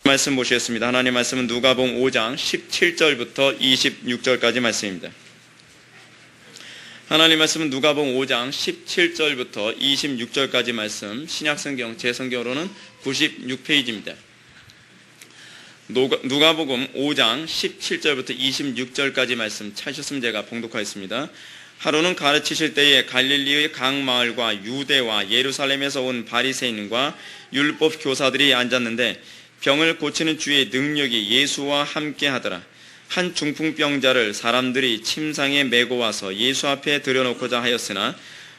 말씀 보시겠습니다. 하나님 말씀은 누가복음 5장 17절부터 26절까지 말씀입니다. 하나님 말씀은 누가복음 5장 17절부터 26절까지 말씀, 신약성경 제 성경으로는 96페이지입니다. 누가복음 5장 17절부터 26절까지 말씀 찾으셨으면 제가 봉독하겠습니다. 하루는 가르치실 때에 갈릴리의 각 마을과 유대와 예루살렘에서 온 바리새인과 율법 교사들이 앉았는데 병을 고치는 주의 능력이 예수와 함께 하더라. 한 중풍병자를 사람들이 침상에 메고 와서 예수 앞에 들여놓고자 하였으나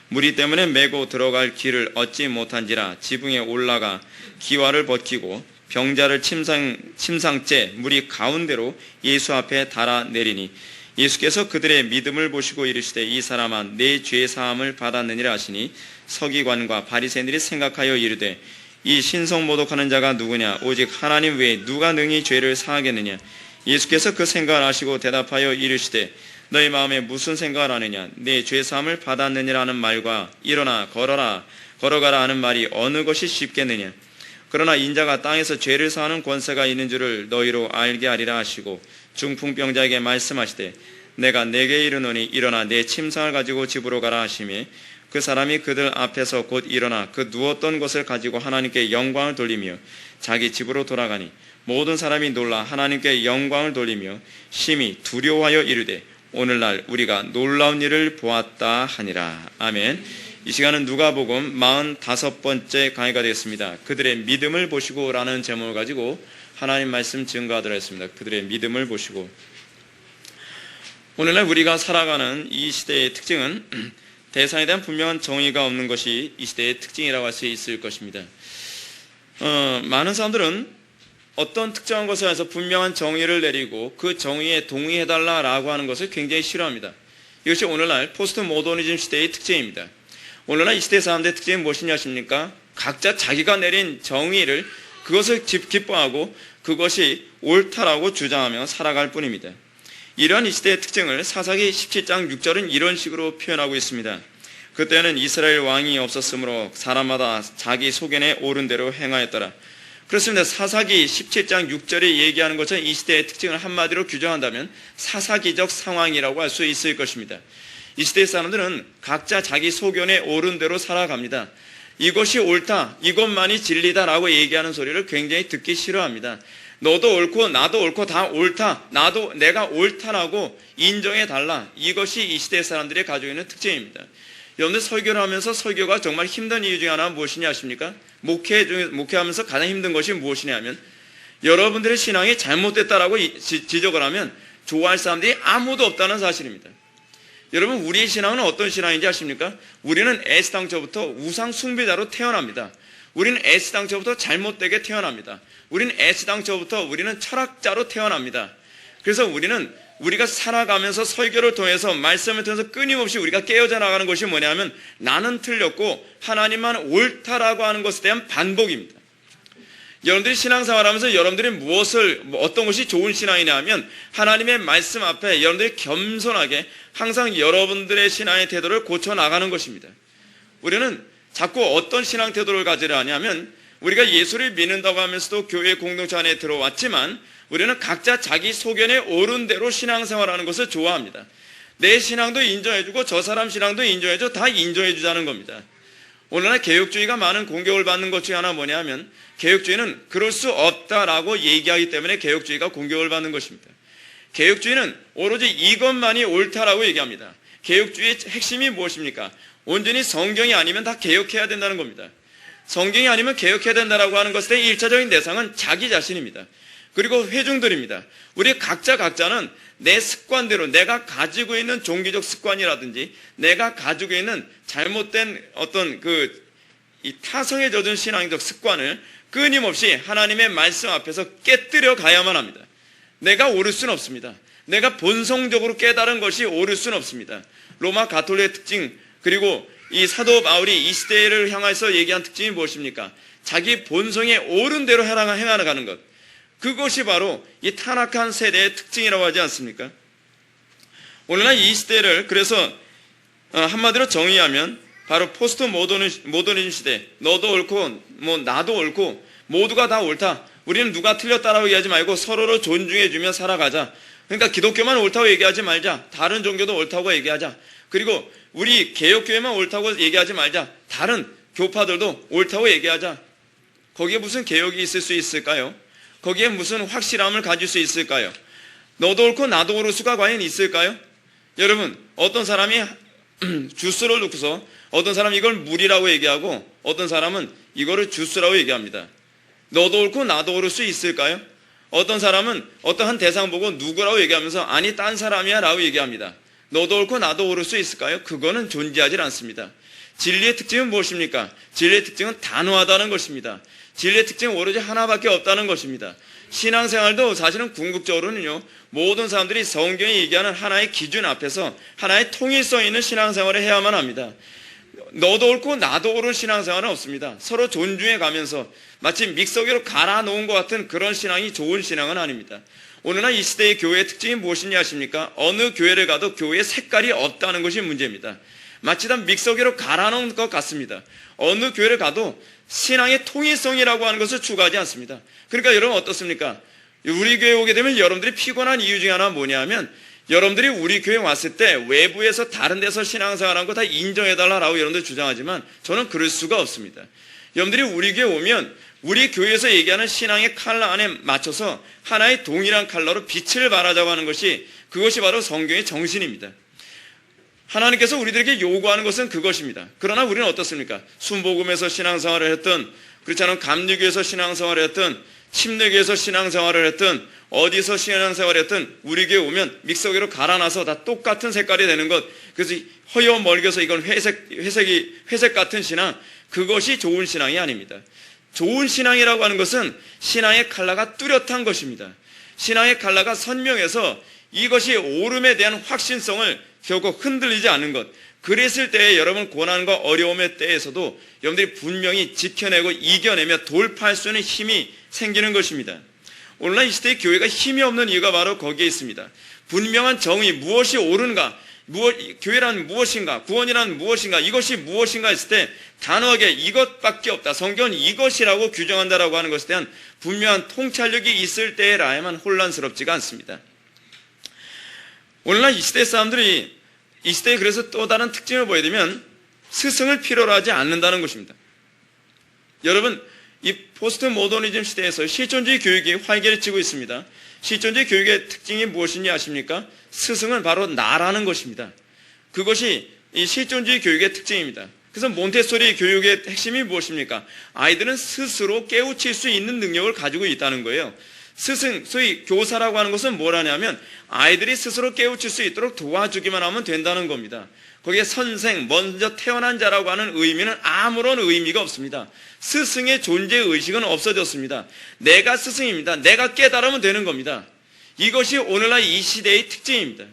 무리 때문에 메고 들어갈 길을 얻지 못한지라 지붕에 올라가 기와를 벗기고 병자를 침상째 무리 가운데로 예수 앞에 달아내리니 예수께서 그들의 믿음을 보시고 이르시되 이 사람아 내 죄 사함을 받았느니라 하시니 서기관과 바리새인들이 생각하여 이르되 이 신성모독하는 자가 누구냐? 오직 하나님 외에 누가 능히 죄를 사하겠느냐? 예수께서 그 생각을 아시고 대답하여 이르시되 너희 마음에 무슨 생각을 하느냐? 내 죄 사함을 받았느니라는 말과 일어나 걸어가라 하는 말이 어느 것이 쉽겠느냐? 그러나 인자가 땅에서 죄를 사하는 권세가 있는 줄을 너희로 알게 하리라 하시고 중풍병자에게 말씀하시되 내가 내게 이르노니 일어나 내 침상을 가지고 집으로 가라 하시매 그 사람이 그들 앞에서 곧 일어나 그 누웠던 것을 가지고 하나님께 영광을 돌리며 자기 집으로 돌아가니 모든 사람이 놀라 하나님께 영광을 돌리며 심히 두려워하여 이르되 오늘날 우리가 놀라운 일을 보았다 하니라. 아멘. 이 시간은 누가복음 45번째 강의가 되겠습니다. 그들의 믿음을 보시고 라는 제목을 가지고 하나님 말씀 증거하도록 하겠습니다. 그들의 믿음을 보시고. 오늘날 우리가 살아가는 이 시대의 특징은 대상에 대한 분명한 정의가 없는 것이 이 시대의 특징이라고 할 수 있을 것입니다. 많은 사람들은 어떤 특정한 것에 대해서 분명한 정의를 내리고 그 정의에 동의해달라고 하는 것을 굉장히 싫어합니다. 이것이 오늘날 포스트 모더니즘 시대의 특징입니다. 오늘날 이 시대 사람들의 특징은 무엇이냐 하십니까? 각자 자기가 내린 정의를 그것을 기뻐하고 그것이 옳다라고 주장하며 살아갈 뿐입니다. 이러한 이 시대의 특징을 사사기 17장 6절은 이런 식으로 표현하고 있습니다. 그때는 이스라엘 왕이 없었으므로 사람마다 자기 소견에 옳은 대로 행하였더라. 그렇습니다. 사사기 17장 6절이 얘기하는 것처럼 이 시대의 특징을 한마디로 규정한다면 사사기적 상황이라고 할 수 있을 것입니다. 이 시대의 사람들은 각자 자기 소견에 옳은 대로 살아갑니다. 이것이 옳다, 이것만이 진리다라고 얘기하는 소리를 굉장히 듣기 싫어합니다. 너도 옳고 나도 옳고 다 옳다, 내가 옳다라고 인정해달라. 이것이 이 시대 사람들이 가지고 있는 특징입니다. 여러분들 설교를 하면서 설교가 정말 힘든 이유 중에 하나는 무엇이냐 아십니까? 목회하면서 가장 힘든 것이 무엇이냐 하면 여러분들의 신앙이 잘못됐다라고 지적을 하면 좋아할 사람들이 아무도 없다는 사실입니다. 여러분, 우리의 신앙은 어떤 신앙인지 아십니까? 우리는 애시당초부터 우상 숭배자로 태어납니다. 우리는 애시당초부터 잘못되게 태어납니다. 우리는 애시당초부터 우리는 철학자로 태어납니다. 그래서 우리가 살아가면서 설교를 통해서 말씀을 통해서 끊임없이 우리가 깨어져 나가는 것이 뭐냐면 나는 틀렸고 하나님만 옳다라고 하는 것에 대한 반복입니다. 여러분들이 신앙생활하면서 여러분들이 어떤 것이 좋은 신앙이냐 하면 하나님의 말씀 앞에 여러분들이 겸손하게 항상 여러분들의 신앙의 태도를 고쳐나가는 것입니다. 우리는 자꾸 어떤 신앙 태도를 가지려 하냐면 우리가 예수를 믿는다고 하면서도 교회 공동체 안에 들어왔지만 우리는 각자 자기 소견에 옳은 대로 신앙생활하는 것을 좋아합니다. 내 신앙도 인정해주고 저 사람 신앙도 인정해줘, 다 인정해주자는 겁니다. 오늘날 개혁주의가 많은 공격을 받는 것 중에 하나 뭐냐면 개혁주의는 그럴 수 없다라고 얘기하기 때문에 개혁주의가 공격을 받는 것입니다. 개혁주의는 오로지 이것만이 옳다라고 얘기합니다. 개혁주의의 핵심이 무엇입니까? 온전히 성경이 아니면 다 개혁해야 된다는 겁니다. 성경이 아니면 개혁해야 된다라고 하는 것에 대한 1차적인 대상은 자기 자신입니다. 그리고 회중들입니다. 우리 각자는 내 습관대로 내가 가지고 있는 종교적 습관이라든지 내가 가지고 있는 잘못된 어떤 이 타성에 젖은 신앙적 습관을 끊임없이 하나님의 말씀 앞에서 깨뜨려 가야만 합니다. 내가 옳을 수는 없습니다. 내가 본성적으로 깨달은 것이 옳을 수는 없습니다. 로마 가톨릭의 특징, 그리고 이 사도 바울이 이 시대를 향해서 얘기한 특징이 무엇입니까? 자기 본성에 옳은 대로 행하는 것. 그것이 바로 이 타락한 세대의 특징이라고 하지 않습니까? 오늘날 이 시대를 그래서 한마디로 정의하면 바로 포스트 모더니즘 시대, 너도 옳고 나도 옳고 모두가 다 옳다. 우리는 누가 틀렸다라고 얘기하지 말고 서로를 존중해주며 살아가자. 그러니까 기독교만 옳다고 얘기하지 말자. 다른 종교도 옳다고 얘기하자. 그리고 우리 개혁교회만 옳다고 얘기하지 말자. 다른 교파들도 옳다고 얘기하자. 거기에 무슨 개혁이 있을 수 있을까요? 거기에 무슨 확실함을 가질 수 있을까요? 너도 옳고 나도 옳을 수가 과연 있을까요? 여러분, 어떤 사람이 주스를 놓고서 어떤 사람은 이걸 물이라고 얘기하고 어떤 사람은 이거를 주스라고 얘기합니다. 너도 옳고 나도 옳을 수 있을까요? 어떤 사람은 어떠한 대상 보고 누구라고 얘기하면서 아니 딴 사람이야 라고 얘기합니다. 너도 옳고 나도 옳을 수 있을까요? 그거는 존재하지 않습니다. 진리의 특징은 무엇입니까? 진리의 특징은 단호하다는 것입니다. 진리의 특징은 오로지 하나밖에 없다는 것입니다. 신앙생활도 사실은 궁극적으로는요, 모든 사람들이 성경이 얘기하는 하나의 기준 앞에서 하나의 통일성 있는 신앙생활을 해야만 합니다. 너도 옳고 나도 옳은 신앙생활은 없습니다. 서로 존중해 가면서 마치 믹서기로 갈아 놓은 것 같은 그런 신앙이 좋은 신앙은 아닙니다. 오늘날 이 시대의 교회의 특징이 무엇이냐 아십니까? 어느 교회를 가도 교회의 색깔이 없다는 것이 문제입니다. 마치 다 믹서기로 갈아 놓은 것 같습니다. 어느 교회를 가도 신앙의 통일성이라고 하는 것을 추구하지 않습니다. 그러니까 여러분 어떻습니까? 우리 교회 오게 되면 여러분들이 피곤한 이유 중에 하나는 뭐냐면 여러분들이 우리 교회 왔을 때 외부에서 다른 데서 신앙생활한 거 다 인정해달라고 여러분들 주장하지만 저는 그럴 수가 없습니다. 여러분들이 우리 교회 오면 우리 교회에서 얘기하는 신앙의 컬러 안에 맞춰서 하나의 동일한 컬러로 빛을 발하자고 하는 것이 그것이 바로 성경의 정신입니다. 하나님께서 우리들에게 요구하는 것은 그것입니다. 그러나 우리는 어떻습니까? 순복음에서 신앙생활을 했든 그렇지 않으면 감리교에서 신앙생활을 했든 침례교에서 신앙생활을 했든 어디서 신앙생활을 했든 우리 교회 오면 믹서기로 갈아놔서 다 똑같은 색깔이 되는 것, 그래서 허여 멀게서 이건 회색 같은 신앙, 그것이 좋은 신앙이 아닙니다. 좋은 신앙이라고 하는 것은 신앙의 컬러가 뚜렷한 것입니다. 신앙의 컬러가 선명해서 이것이 옳음에 대한 확신성을 결코 흔들리지 않는 것. 그랬을 때에 여러분 고난과 어려움의 때에서도 여러분들이 분명히 지켜내고 이겨내며 돌파할 수 있는 힘이 생기는 것입니다. 오늘날 이 시대의 교회가 힘이 없는 이유가 바로 거기에 있습니다. 분명한 정의, 무엇이 옳은가, 교회란 무엇인가, 구원이란 무엇인가, 이것이 무엇인가 했을 때 단호하게 이것밖에 없다, 성경은 이것이라고 규정한다라고 하는 것에 대한 분명한 통찰력이 있을 때라야만 혼란스럽지가 않습니다. 오늘날 이 시대 사람들이 이 시대에 그래서 또 다른 특징을 보여드리면 스승을 필요로 하지 않는다는 것입니다. 여러분, 이 포스트 모더니즘 시대에서 실존주의 교육이 활개를 치고 있습니다. 실존주의 교육의 특징이 무엇인지 아십니까? 스승은 바로 나라는 것입니다. 그것이 이 실존주의 교육의 특징입니다. 그래서 몬테소리 교육의 핵심이 무엇입니까? 아이들은 스스로 깨우칠 수 있는 능력을 가지고 있다는 거예요. 스승, 소위 교사라고 하는 것은 뭐라냐면 아이들이 스스로 깨우칠 수 있도록 도와주기만 하면 된다는 겁니다. 거기에 선생, 먼저 태어난 자라고 하는 의미는 아무런 의미가 없습니다. 스승의 존재의식은 없어졌습니다. 내가 스승입니다. 내가 깨달으면 되는 겁니다. 이것이 오늘날 이 시대의 특징입니다.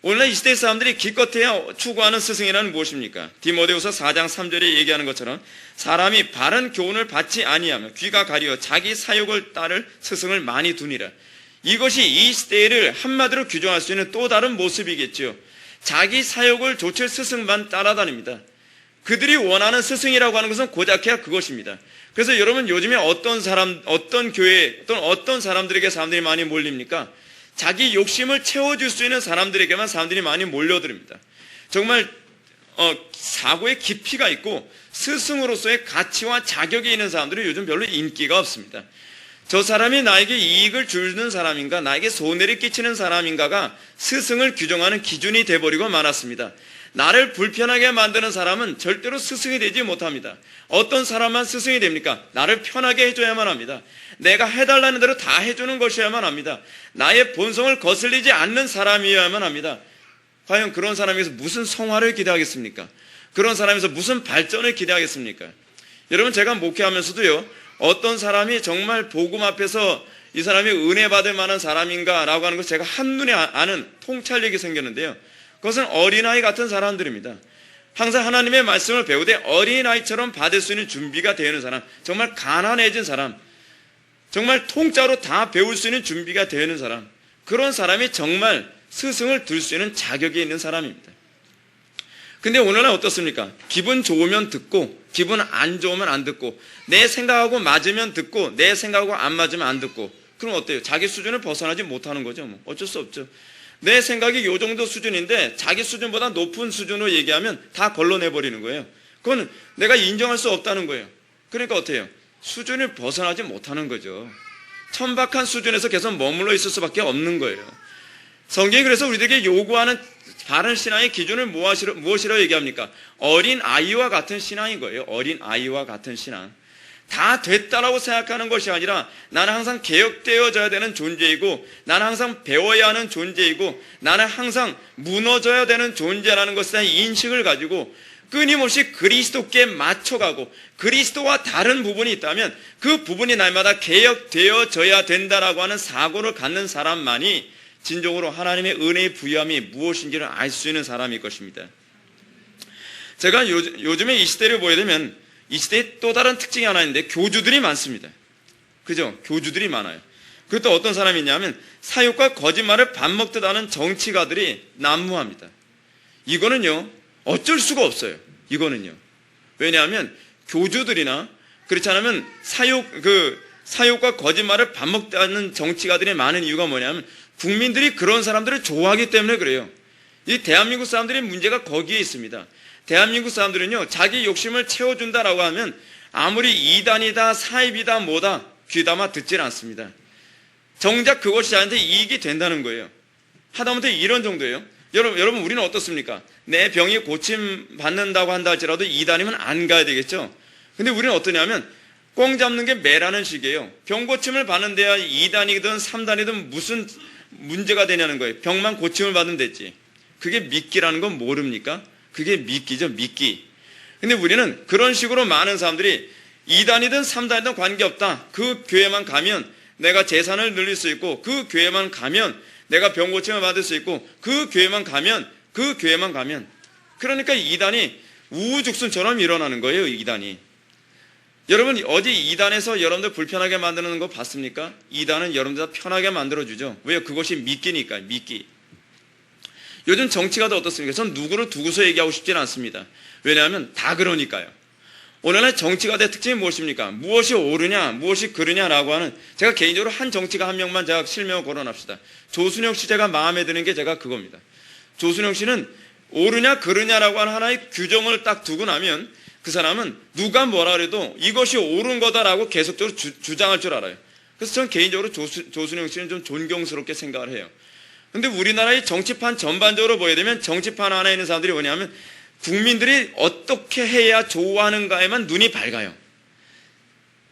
오늘날 이 시대의 사람들이 기껏해야 추구하는 스승이란 무엇입니까? 디모데후서 4장 3절에 얘기하는 것처럼 사람이 바른 교훈을 받지 아니하며 귀가 가리어 자기 사욕을 따를 스승을 많이 두니라. 이것이 이 시대를 한마디로 규정할 수 있는 또 다른 모습이겠지요. 자기 사욕을 좇을 스승만 따라다닙니다. 그들이 원하는 스승이라고 하는 것은 고작해야 그것입니다. 그래서 여러분 요즘에 어떤 교회 또는 어떤 사람들에게 사람들이 많이 몰립니까? 자기 욕심을 채워줄 수 있는 사람들에게만 사람들이 많이 몰려듭니다. 정말 사고의 깊이가 있고 스승으로서의 가치와 자격이 있는 사람들은 요즘 별로 인기가 없습니다. 저 사람이 나에게 이익을 주는 사람인가, 나에게 손해를 끼치는 사람인가가 스승을 규정하는 기준이 돼버리고 말았습니다. 나를 불편하게 만드는 사람은 절대로 스승이 되지 못합니다. 어떤 사람만 스승이 됩니까? 나를 편하게 해줘야만 합니다. 내가 해달라는 대로 다 해주는 것이어야만 합니다. 나의 본성을 거슬리지 않는 사람이어야만 합니다. 과연 그런 사람에게서 무슨 성화를 기대하겠습니까? 그런 사람에서 무슨 발전을 기대하겠습니까? 여러분, 제가 목회하면서도요, 어떤 사람이 정말 복음 앞에서 이 사람이 은혜 받을 만한 사람인가 라고 하는 것을 제가 한눈에 아는 통찰력이 생겼는데요. 그것은 어린아이 같은 사람들입니다. 항상 하나님의 말씀을 배우되 어린아이처럼 받을 수 있는 준비가 되는 사람, 정말 가난해진 사람, 정말 통짜로 다 배울 수 있는 준비가 되는 사람, 그런 사람이 정말 스승을 둘 수 있는 자격이 있는 사람입니다. 근데 오늘날 어떻습니까? 기분 좋으면 듣고 기분 안 좋으면 안 듣고 내 생각하고 맞으면 듣고 내 생각하고 안 맞으면 안 듣고 그럼 어때요? 자기 수준을 벗어나지 못하는 거죠. 뭐 어쩔 수 없죠. 내 생각이 요 정도 수준인데 자기 수준보다 높은 수준으로 얘기하면 다 걸러내버리는 거예요. 그건 내가 인정할 수 없다는 거예요. 그러니까 어때요? 수준을 벗어나지 못하는 거죠. 천박한 수준에서 계속 머물러 있을 수밖에 없는 거예요. 성경이 그래서 우리들에게 요구하는 바른 신앙의 기준을 무엇이라고 얘기합니까? 어린 아이와 같은 신앙인 거예요. 어린 아이와 같은 신앙. 다 됐다라고 생각하는 것이 아니라 나는 항상 개혁되어져야 되는 존재이고 나는 항상 배워야 하는 존재이고 나는 항상 무너져야 되는 존재라는 것에 대한 인식을 가지고 끊임없이 그리스도께 맞춰가고 그리스도와 다른 부분이 있다면 그 부분이 날마다 개혁되어져야 된다라고 하는 사고를 갖는 사람만이 진정으로 하나님의 은혜의 부여함이 무엇인지를 알 수 있는 사람일 것입니다. 제가 요즘에 이 시대를 보게 되면 이 시대의 또 다른 특징이 하나 있는데 교주들이 많습니다. 그죠? 교주들이 많아요. 그리고 또 어떤 사람이 있냐면 사욕과 거짓말을 밥 먹듯 하는 정치가들이 난무합니다. 이거는요 어쩔 수가 없어요. 이거는요. 왜냐하면 교주들이나 그렇지 않으면 사욕과 거짓말을 밥 먹듯 하는 정치가들이 많은 이유가 뭐냐면 국민들이 그런 사람들을 좋아하기 때문에 그래요. 이 대한민국 사람들의 문제가 거기에 있습니다. 대한민국 사람들은요 자기 욕심을 채워준다라고 하면 아무리 이단이다 사입이다 뭐다 귀담아 듣질 않습니다. 정작 그것이 자한테 이익이 된다는 거예요. 하다못해 이런 정도예요. 여러분 우리는 어떻습니까? 내 병이 고침 받는다고 한다 할지라도 이단이면 안 가야 되겠죠. 근데 우리는 어떠냐면 꽁 잡는 게 매라는 식이에요. 병 고침을 받는데야 2단이든 3단이든 무슨 문제가 되냐는 거예요. 병만 고침을 받으면 됐지. 그게 믿기라는 건 모릅니까? 그게 믿기죠, 믿기. 근데 우리는 그런 식으로 많은 사람들이 2단이든 3단이든 관계없다. 그 교회만 가면 내가 재산을 늘릴 수 있고 그 교회만 가면 내가 병 고침을 받을 수 있고 그 교회만 가면 그러니까 2단이 우후죽순처럼 일어나는 거예요. 2단이. 여러분 어디 2단에서 여러분들 불편하게 만드는 거 봤습니까? 2단은 여러분들 다 편하게 만들어주죠. 왜요? 그것이 믿기니까. 믿기. 요즘 정치가도 어떻습니까? 전 누구를 두고서 얘기하고 싶지는 않습니다. 왜냐하면 다 그러니까요. 오늘날 정치가의 특징이 무엇입니까? 무엇이 옳으냐 무엇이 그르냐라고 하는, 제가 개인적으로 한 정치가 한 명만 제가 실명을 거론합시다. 조순영 씨 제가 마음에 드는 게 제가 그겁니다. 조순영 씨는 옳으냐 그르냐라고 하는 하나의 규정을 딱 두고 나면 그 사람은 누가 뭐라 그래도 이것이 옳은 거다라고 계속적으로 주장할 줄 알아요. 그래서 저는 개인적으로 조순영 씨는 좀 존경스럽게 생각을 해요. 근데 우리나라의 정치판 전반적으로 보게 되면 정치판 안에 있는 사람들이 뭐냐면 국민들이 어떻게 해야 좋아하는가에만 눈이 밝아요.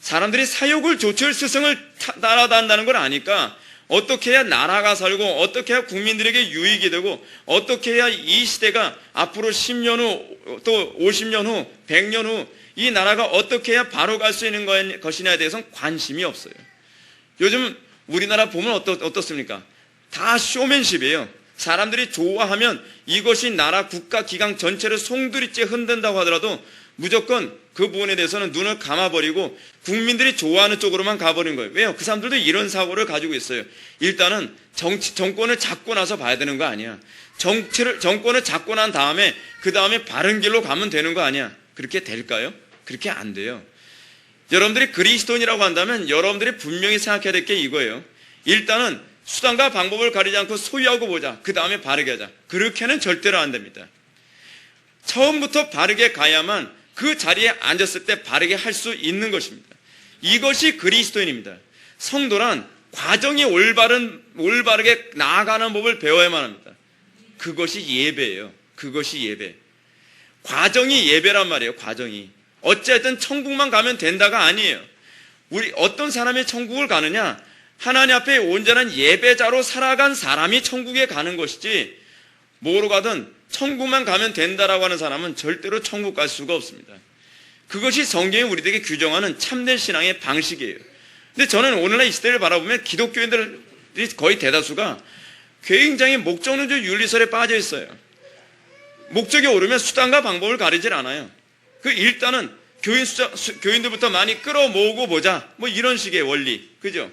사람들이 사욕을 조철 스승을 따라다닌다는 걸 아니까 어떻게 해야 나라가 살고 어떻게 해야 국민들에게 유익이 되고 어떻게 해야 이 시대가 앞으로 10년 후 또 50년 후 100년 후 이 나라가 어떻게 해야 바로 갈 수 있는 것이냐에 대해서는 관심이 없어요. 요즘 우리나라 보면 어떻습니까? 다 쇼맨십이에요. 사람들이 좋아하면 이것이 나라 국가 기강 전체를 송두리째 흔든다고 하더라도 무조건 그 부분에 대해서는 눈을 감아버리고 국민들이 좋아하는 쪽으로만 가버린 거예요. 왜요? 그 사람들도 이런 사고를 가지고 있어요. 일단은 정권을 잡고 나서 봐야 되는 거 아니야. 정권을 잡고 난 다음에 그 다음에 바른 길로 가면 되는 거 아니야. 그렇게 될까요? 그렇게 안 돼요. 여러분들이 그리스도인이라고 한다면 여러분들이 분명히 생각해야 될 게 이거예요. 일단은 수단과 방법을 가리지 않고 소유하고 보자. 그 다음에 바르게 하자. 그렇게는 절대로 안 됩니다. 처음부터 바르게 가야만 그 자리에 앉았을 때 바르게 할 수 있는 것입니다. 이것이 그리스도인입니다. 성도란 과정이 올바르게 나아가는 법을 배워야만 합니다. 그것이 예배예요. 그것이 예배. 과정이 예배란 말이에요. 과정이. 어쨌든 천국만 가면 된다가 아니에요. 우리 어떤 사람이 천국을 가느냐? 하나님 앞에 온전한 예배자로 살아간 사람이 천국에 가는 것이지 뭐로 가든 천국만 가면 된다라고 하는 사람은 절대로 천국 갈 수가 없습니다. 그것이 성경이 우리에게 규정하는 참된 신앙의 방식이에요. 근데 저는 오늘날 이 시대를 바라보면 기독교인들이 거의 대다수가 굉장히 목적론적 윤리설에 빠져 있어요. 목적이 오르면 수단과 방법을 가리질 않아요. 일단은 교인들부터 많이 끌어모으고 보자. 뭐 이런 식의 원리. 그죠?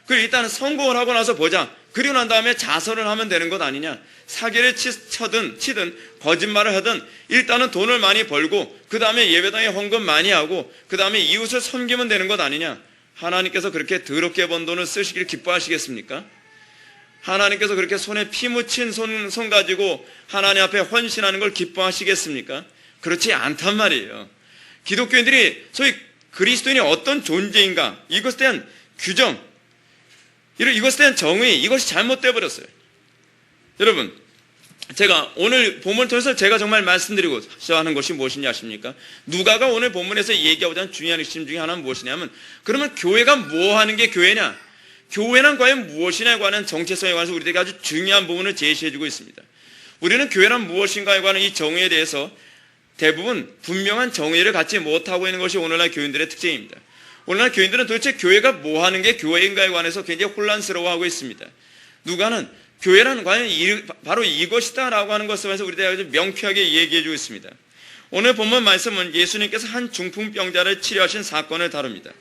그리고 일단은 성공을 하고 나서 보자. 그리고 난 다음에 자선을 하면 되는 것 아니냐. 사기를 치든 거짓말을 하든 일단은 돈을 많이 벌고 그 다음에 예배당에 헌금 많이 하고 그 다음에 이웃을 섬기면 되는 것 아니냐. 하나님께서 그렇게 더럽게 번 돈을 쓰시기를 기뻐하시겠습니까? 하나님께서 그렇게 손에 피 묻힌 손 가지고 하나님 앞에 헌신하는 걸 기뻐하시겠습니까? 그렇지 않단 말이에요. 기독교인들이 소위 그리스도인이 어떤 존재인가, 이것에 대한 규정, 이것에 대한 정의, 이것이 잘못되어 버렸어요. 여러분, 제가 오늘 본문을 통해서 제가 정말 말씀드리고자 하는 것이 무엇인지 아십니까? 누가가 오늘 본문에서 얘기하고자 하는 중요한 핵심 중에 하나는 무엇이냐면, 그러면 교회가 뭐 하는 게 교회냐? 교회는 과연 무엇이냐에 관한 정체성에 관해서 우리에게 아주 중요한 부분을 제시해주고 있습니다. 우리는 교회란 무엇인가에 관한 이 정의에 대해서 대부분 분명한 정의를 갖지 못하고 있는 것이 오늘날 교인들의 특징입니다. 오늘날 교인들은 도대체 교회가 뭐 하는 게 교회인가에 관해서 굉장히 혼란스러워하고 있습니다. 누가는 교회란 과연 바로 이것이다 라고 하는 것에 대해서 우리에게 아주 명쾌하게 얘기해주고 있습니다. 오늘 본문 말씀은 예수님께서 한 중풍병자를 치료하신 사건을 다룹니다.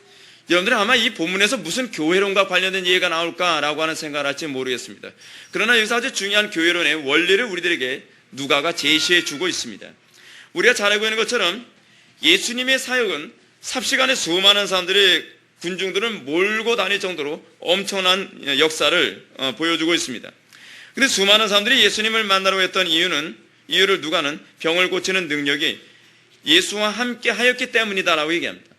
여러분들은 아마 이 본문에서 무슨 교회론과 관련된 얘기가 나올까라고 하는 생각을 할지 모르겠습니다. 그러나 여기서 아주 중요한 교회론의 원리를 우리들에게 누가가 제시해 주고 있습니다. 우리가 잘 알고 있는 것처럼 예수님의 사역은 삽시간에 수많은 사람들이 군중들을 몰고 다닐 정도로 엄청난 역사를 보여주고 있습니다. 그런데 수많은 사람들이 예수님을 만나러 했던 이유를 누가는 병을 고치는 능력이 예수와 함께 하였기 때문이다라고 얘기합니다.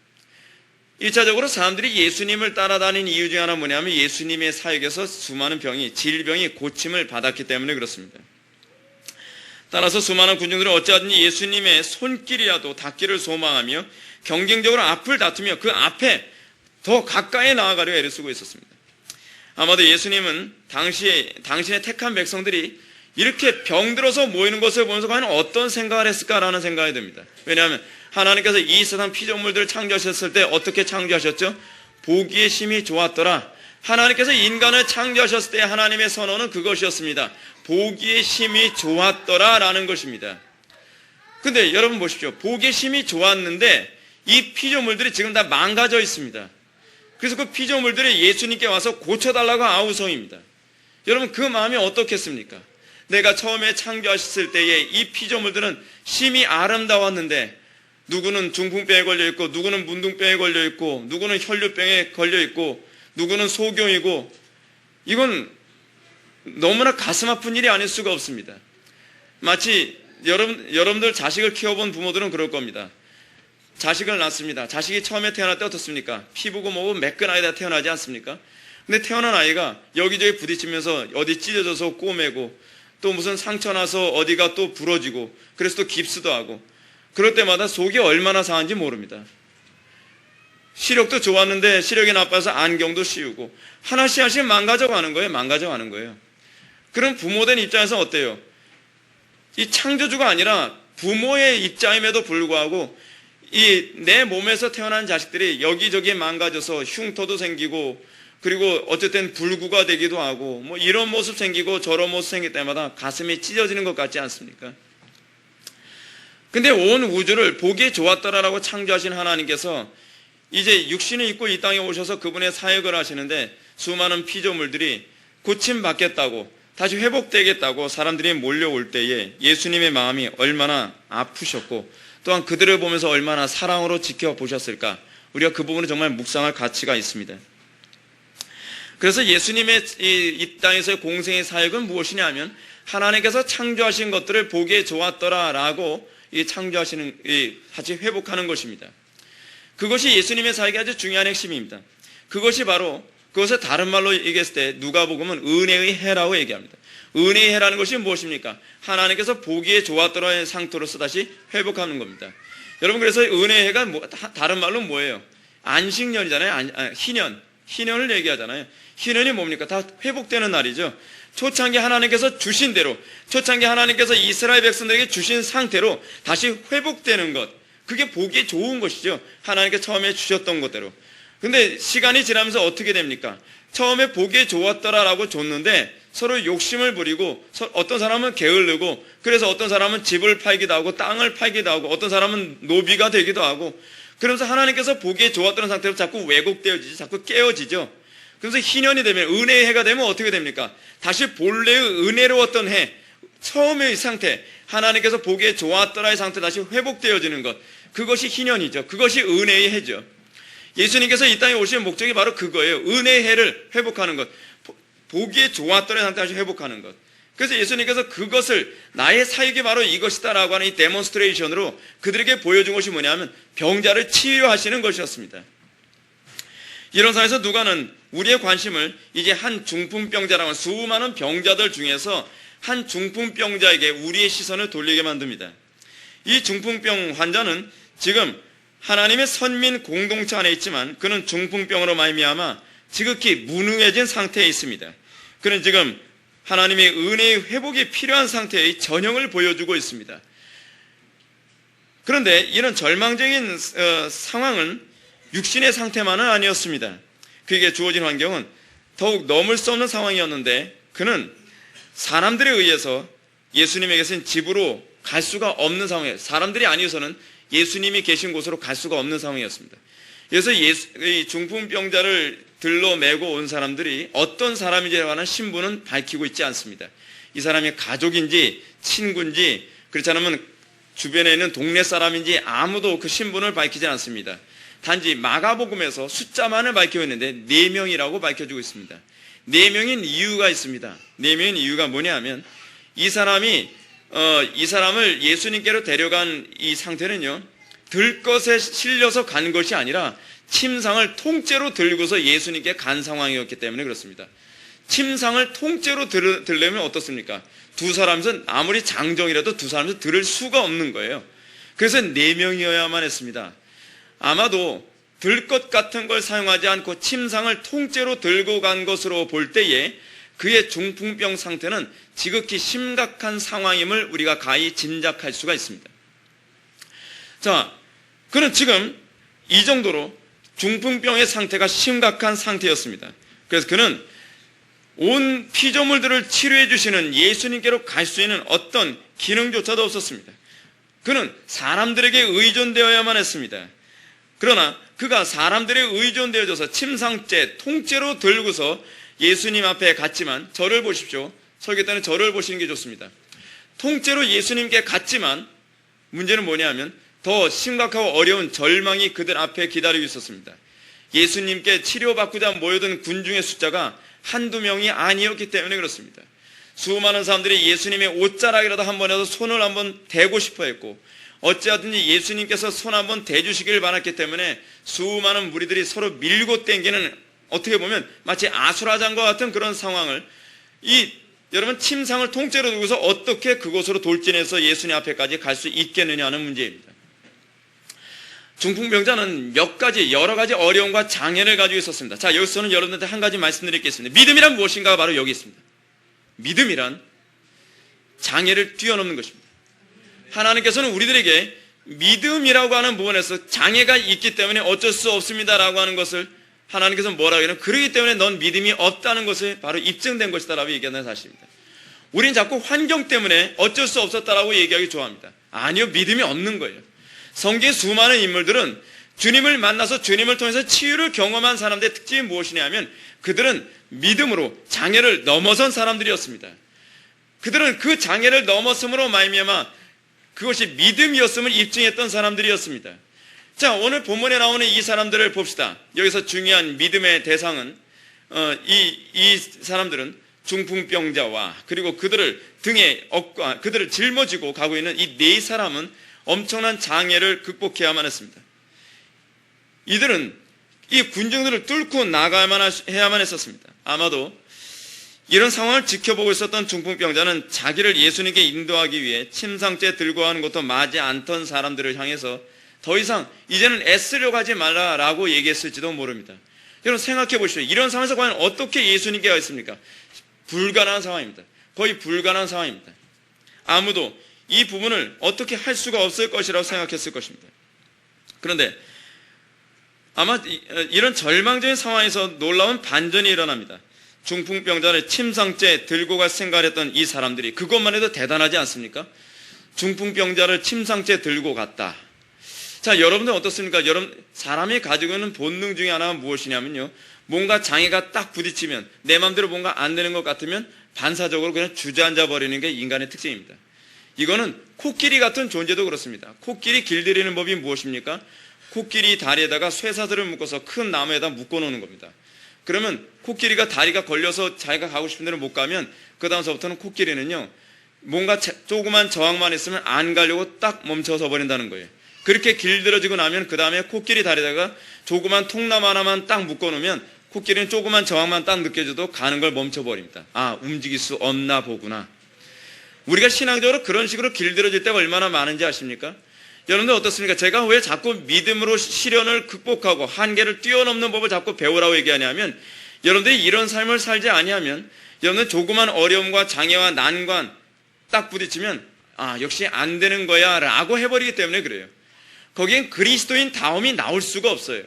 1차적으로 사람들이 예수님을 따라다니는 이유 중에 하나는 뭐냐면 예수님의 사역에서 수많은 질병이 고침을 받았기 때문에 그렇습니다. 따라서 수많은 군중들은 어찌하든지 예수님의 손길이라도 닿기를 소망하며 경쟁적으로 앞을 다투며 그 앞에 더 가까이 나아가려 애를 쓰고 있었습니다. 아마도 예수님은 당신의 택한 백성들이 이렇게 병들어서 모이는 것을 보면서 과연 어떤 생각을 했을까라는 생각이 듭니다. 왜냐하면 하나님께서 이 세상 피조물들을 창조하셨을 때 어떻게 창조하셨죠? 보기에 심히 좋았더라. 하나님께서 인간을 창조하셨을 때 하나님의 선언은 그것이었습니다. 보기에 심히 좋았더라 라는 것입니다. 근데 여러분 보십시오. 보기에 심히 좋았는데 이 피조물들이 지금 다 망가져 있습니다. 그래서 그 피조물들이 예수님께 와서 고쳐달라고 아우성입니다. 여러분 그 마음이 어떻겠습니까? 내가 처음에 창조하셨을 때에 이 피조물들은 심히 아름다웠는데 누구는 중풍병에 걸려있고 누구는 문둥병에 걸려있고 누구는 혈류병에 걸려있고 누구는 소경이고 이건 너무나 가슴 아픈 일이 아닐 수가 없습니다. 마치 여러분들 자식을 키워본 부모들은 그럴 겁니다. 자식을 낳습니다. 자식이 처음에 태어날 때 어떻습니까? 피부고 뭐고 매끈하게 태어나지 않습니까? 근데 태어난 아이가 여기저기 부딪히면서 어디 찢어져서 꼬매고 또 무슨 상처 나서 어디가 또 부러지고 그래서 또 깁스도 하고 그럴 때마다 속이 얼마나 상한지 모릅니다. 시력도 좋았는데 시력이 나빠서 안경도 씌우고 하나씩 망가져가는 거예요. 그럼 부모된 입장에서 어때요? 이 창조주가 아니라 부모의 입장임에도 불구하고 이 내 몸에서 태어난 자식들이 여기저기 망가져서 흉터도 생기고 그리고 어쨌든 불구가 되기도 하고 뭐 이런 모습 생기고 저런 모습 생길 때마다 가슴이 찢어지는 것 같지 않습니까? 근데 온 우주를 보기에 좋았더라라고 창조하신 하나님께서 이제 육신을 입고 이 땅에 오셔서 그분의 사역을 하시는데 수많은 피조물들이 고침받겠다고 다시 회복되겠다고 사람들이 몰려올 때에 예수님의 마음이 얼마나 아프셨고 또한 그들을 보면서 얼마나 사랑으로 지켜보셨을까. 우리가 그 부분은 정말 묵상할 가치가 있습니다. 그래서 예수님의 이 땅에서의 공생의 사역은 무엇이냐 하면 하나님께서 창조하신 것들을 보기에 좋았더라라고 이 창조하시는 다시 회복하는 것입니다. 그것이 예수님의 사역의 아주 중요한 핵심입니다. 그것을 다른 말로 얘기했을 때 누가복음은 은혜의 해라고 얘기합니다. 은혜의 해라는 것이 무엇입니까? 하나님께서 보기에 좋았더라의 상태로서 다시 회복하는 겁니다. 여러분 그래서 은혜의 해가 다른 말로 뭐예요? 안식년이잖아요. 희년을 얘기하잖아요. 희년이 뭡니까? 다 회복되는 날이죠. 초창기 하나님께서 주신 대로, 초창기 하나님께서 이스라엘 백성들에게 주신 상태로 다시 회복되는 것, 그게 보기에 좋은 것이죠. 하나님께 처음에 주셨던 것대로. 근데 시간이 지나면서 어떻게 됩니까? 처음에 보기에 좋았더라라고 줬는데 서로 욕심을 부리고 어떤 사람은 게을르고 그래서 어떤 사람은 집을 팔기도 하고 땅을 팔기도 하고 어떤 사람은 노비가 되기도 하고 그러면서 하나님께서 보기에 좋았던 상태로 자꾸 왜곡되어지죠. 자꾸 깨어지죠. 그래서 희년이 되면, 은혜의 해가 되면 어떻게 됩니까? 다시 본래의 은혜로웠던 해, 처음의 상태, 하나님께서 보기에 좋았더라의 상태 다시 회복되어지는 것, 그것이 희년이죠. 그것이 은혜의 해죠. 예수님께서 이 땅에 오신 목적이 바로 그거예요. 은혜의 해를 회복하는 것, 보기에 좋았더라의 상태 다시 회복하는 것. 그래서 예수님께서 그것을 나의 사역이 바로 이것이다라고 하는 이 데몬스트레이션으로 그들에게 보여준 것이 뭐냐면 병자를 치유하시는 것이었습니다. 이런 상황에서 누가는 우리의 관심을 이제 한 중풍병자라고 하는 수많은 병자들 중에서 한 중풍병자에게 우리의 시선을 돌리게 만듭니다. 이 중풍병 환자는 지금 하나님의 선민 공동체 안에 있지만 그는 중풍병으로 말미암아 지극히 무능해진 상태에 있습니다. 그는 지금 하나님의 은혜의 회복이 필요한 상태의 전형을 보여주고 있습니다. 그런데 이런 절망적인 상황은 육신의 상태만은 아니었습니다. 그에게 주어진 환경은 더욱 넘을 수 없는 상황이었는데 그는 사람들에 의해서 예수님에게서 집으로 갈 수가 없는 상황이에요. 사람들이 아니어서는 예수님이 계신 곳으로 갈 수가 없는 상황이었습니다. 그래서 이 중풍병자를 들러 메고 온 사람들이 어떤 사람인지에 관한 신분은 밝히고 있지 않습니다. 이 사람이 가족인지 친구인지 그렇지 않으면 주변에 있는 동네 사람인지 아무도 그 신분을 밝히지 않습니다. 단지 마가복음에서 숫자만을 밝히고 있는데 4명이라고 밝혀주고 있습니다. 4명인 이유가 있습니다. 4명인 이유가 뭐냐 하면 이 사람을 예수님께로 데려간 이 상태는요, 들것에 실려서 간 것이 아니라 침상을 통째로 들고서 예수님께 간 상황이었기 때문에 그렇습니다. 침상을 통째로 들려면 어떻습니까? 두 사람에서 아무리 장정이라도 두 사람에서 들을 수가 없는 거예요. 그래서 4명이어야만 했습니다. 아마도 들것 같은 걸 사용하지 않고 침상을 통째로 들고 간 것으로 볼 때에 그의 중풍병 상태는 지극히 심각한 상황임을 우리가 가히 짐작할 수가 있습니다. 자, 그는 지금 이 정도로 중풍병의 상태가 심각한 상태였습니다. 그래서 그는 온 피조물들을 치료해 주시는 예수님께로 갈 수 있는 어떤 기능조차도 없었습니다. 그는 사람들에게 의존되어야만 했습니다. 그러나 그가 사람들에 의존되어져서 침상째 통째로 들고서 예수님 앞에 갔지만, 저를 보십시오. 설교 때는 저를 보시는 게 좋습니다. 통째로 예수님께 갔지만 문제는 뭐냐 하면 더 심각하고 어려운 절망이 그들 앞에 기다리고 있었습니다. 예수님께 치료받고자 모여든 군중의 숫자가 한두 명이 아니었기 때문에 그렇습니다. 수많은 사람들이 예수님의 옷자락이라도 한 번이라도 손을 한번 대고 싶어 했고, 어찌하든지 예수님께서 손 한번 대주시길 바랐기 때문에 수많은 무리들이 서로 밀고 땡기는, 어떻게 보면 마치 아수라장과 같은 그런 상황을, 여러분 침상을 통째로 두고서 어떻게 그곳으로 돌진해서 예수님 앞에까지 갈 수 있겠느냐 하는 문제입니다. 중풍병자는 여러 가지 어려움과 장애를 가지고 있었습니다. 자, 여기서는 여러분들한테 한 가지 말씀드리겠습니다. 믿음이란 무엇인가가 바로 여기 있습니다. 믿음이란 장애를 뛰어넘는 것입니다. 하나님께서는 우리들에게 믿음이라고 하는 부분에서 장애가 있기 때문에 어쩔 수 없습니다라고 하는 것을 하나님께서 뭐라고 해요? 그러기 때문에 넌 믿음이 없다는 것을 바로 입증된 것이다라고 얘기하는 사실입니다. 우리는 자꾸 환경 때문에 어쩔 수 없었다라고 얘기하기 좋아합니다. 아니요, 믿음이 없는 거예요. 성경의 수많은 인물들은 주님을 만나서 주님을 통해서 치유를 경험한 사람들의 특징이 무엇이냐 하면 그들은 믿음으로 장애를 넘어선 사람들이었습니다. 그들은 그 장애를 넘었음으로 말미암아 그것이 믿음이었음을 입증했던 사람들이었습니다. 자, 오늘 본문에 나오는 이 사람들을 봅시다. 여기서 중요한 믿음의 대상은 이 사람들은 중풍병자와 그리고 그들을 등에 업고 그들을 짊어지고 가고 있는 이 4사람은 엄청난 장애를 극복해야만 했습니다. 이들은 이 군중들을 뚫고 나가야만 해야만 했었습니다. 아마도 이런 상황을 지켜보고 있었던 중풍병자는 자기를 예수님께 인도하기 위해 침상째 들고 가는 것도 마지 않던 사람들을 향해서 더 이상 이제는 애쓰려고 하지 말라라고 얘기했을지도 모릅니다. 여러분 생각해 보십시오. 이런 상황에서 과연 어떻게 예수님께 가겠습니까? 불가능한 상황입니다. 거의 불가능한 상황입니다. 아무도 이 부분을 어떻게 할 수가 없을 것이라고 생각했을 것입니다. 그런데 아마 이런 절망적인 상황에서 놀라운 반전이 일어납니다. 중풍병자를 침상째 들고 갈 생각을 했던 이 사람들이, 그것만 해도 대단하지 않습니까? 중풍병자를 침상째 들고 갔다. 자, 여러분들 어떻습니까? 여러분, 사람이 가지고 있는 본능 중에 하나가 무엇이냐면요, 뭔가 장애가 딱 부딪히면 내 마음대로 뭔가 안 되는 것 같으면 반사적으로 그냥 주저앉아 버리는 게 인간의 특징입니다. 이거는 코끼리 같은 존재도 그렇습니다. 코끼리 길들이는 법이 무엇입니까? 코끼리 다리에다가 쇠사슬을 묶어서 큰 나무에다 묶어 놓는 겁니다. 그러면 코끼리가 다리가 걸려서 자기가 가고 싶은 데로 못 가면 그 다음서부터는 코끼리는요, 뭔가 조그만 저항만 있으면 안 가려고 딱 멈춰서 버린다는 거예요. 그렇게 길들어지고 나면 그 다음에 코끼리 다리에다가 조그만 통나무 하나만 딱 묶어 놓으면 코끼리는 조그만 저항만 딱 느껴져도 가는 걸 멈춰버립니다. 아, 움직일 수 없나 보구나. 우리가 신앙적으로 그런 식으로 길들어질 때가 얼마나 많은지 아십니까? 여러분들 어떻습니까? 제가 왜 자꾸 믿음으로 시련을 극복하고 한계를 뛰어넘는 법을 자꾸 배우라고 얘기하냐면, 여러분들이 이런 삶을 살지 아니하면 여러분들 조그만 어려움과 장애와 난관 딱 부딪히면 아, 역시 안 되는 거야 라고 해버리기 때문에 그래요. 거기엔 그리스도인 다움이 나올 수가 없어요.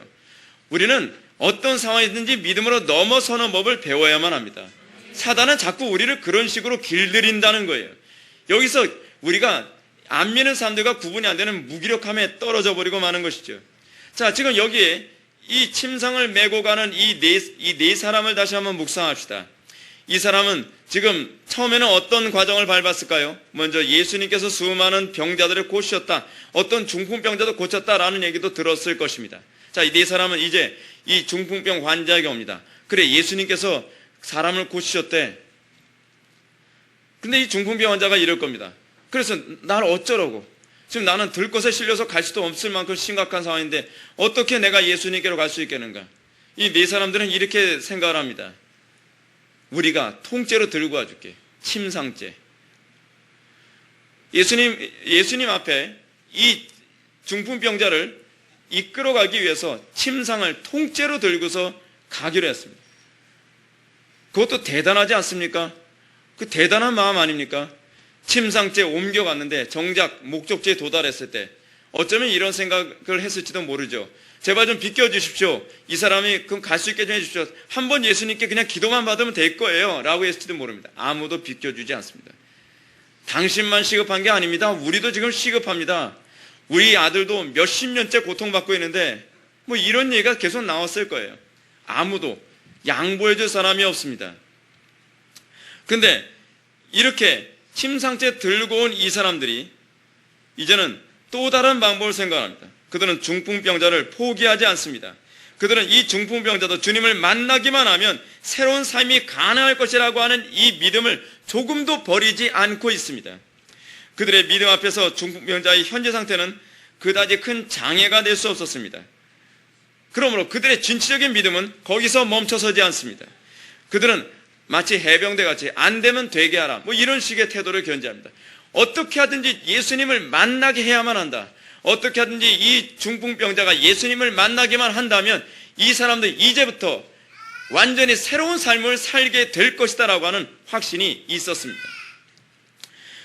우리는 어떤 상황이든지 믿음으로 넘어서는 법을 배워야만 합니다. 사단은 자꾸 우리를 그런 식으로 길들인다는 거예요. 여기서 우리가 안 믿는 사람들과 구분이 안 되는 무기력함에 떨어져 버리고 마는 것이죠. 자, 지금 여기에 이 침상을 메고 가는 이 네 사람을 다시 한번 묵상합시다. 이 사람은 지금 처음에는 어떤 과정을 밟았을까요? 먼저 예수님께서 수많은 병자들을 고치셨다, 어떤 중풍병자도 고쳤다라는 얘기도 들었을 것입니다. 자, 이 네 사람은 이제 이 중풍병 환자에게 옵니다. 그래, 예수님께서 사람을 고치셨대. 근데 이 중풍병 환자가 이럴 겁니다. 그래서 나를 어쩌라고, 지금 나는 들것에 실려서 갈 수도 없을 만큼 심각한 상황인데 어떻게 내가 예수님께로 갈 수 있겠는가? 이 네 사람들은 이렇게 생각을 합니다. 우리가 통째로 들고 와줄게. 침상째. 예수님 앞에 이 중풍병자를 이끌어가기 위해서 침상을 통째로 들고서 가기로 했습니다. 그것도 대단하지 않습니까? 그 대단한 마음 아닙니까? 침상째 옮겨갔는데 정작 목적지에 도달했을 때 어쩌면 이런 생각을 했을지도 모르죠. 제발 좀 비켜주십시오. 이 사람이 그럼 갈 수 있게 좀 해주십시오. 한번 예수님께 그냥 기도만 받으면 될 거예요 라고 했을지도 모릅니다. 아무도 비켜주지 않습니다. 당신만 시급한 게 아닙니다. 우리도 지금 시급합니다. 우리 아들도 몇십 년째 고통받고 있는데 뭐 이런 얘기가 계속 나왔을 거예요. 아무도 양보해줄 사람이 없습니다. 근데 이렇게 침상째 들고 온 이 사람들이 이제는 또 다른 방법을 생각합니다. 그들은 중풍병자를 포기하지 않습니다. 그들은 이 중풍병자도 주님을 만나기만 하면 새로운 삶이 가능할 것이라고 하는 이 믿음을 조금도 버리지 않고 있습니다. 그들의 믿음 앞에서 중풍병자의 현재 상태는 그다지 큰 장애가 될 수 없었습니다. 그러므로 그들의 진취적인 믿음은 거기서 멈춰서지 않습니다. 그들은 마치 해병대같이 안 되면 되게 하라, 뭐 이런 식의 태도를 견지합니다. 어떻게 하든지 예수님을 만나게 해야만 한다. 어떻게 하든지 이 중풍병자가 예수님을 만나기만 한다면 이 사람들 이제부터 완전히 새로운 삶을 살게 될 것이다 라고 하는 확신이 있었습니다.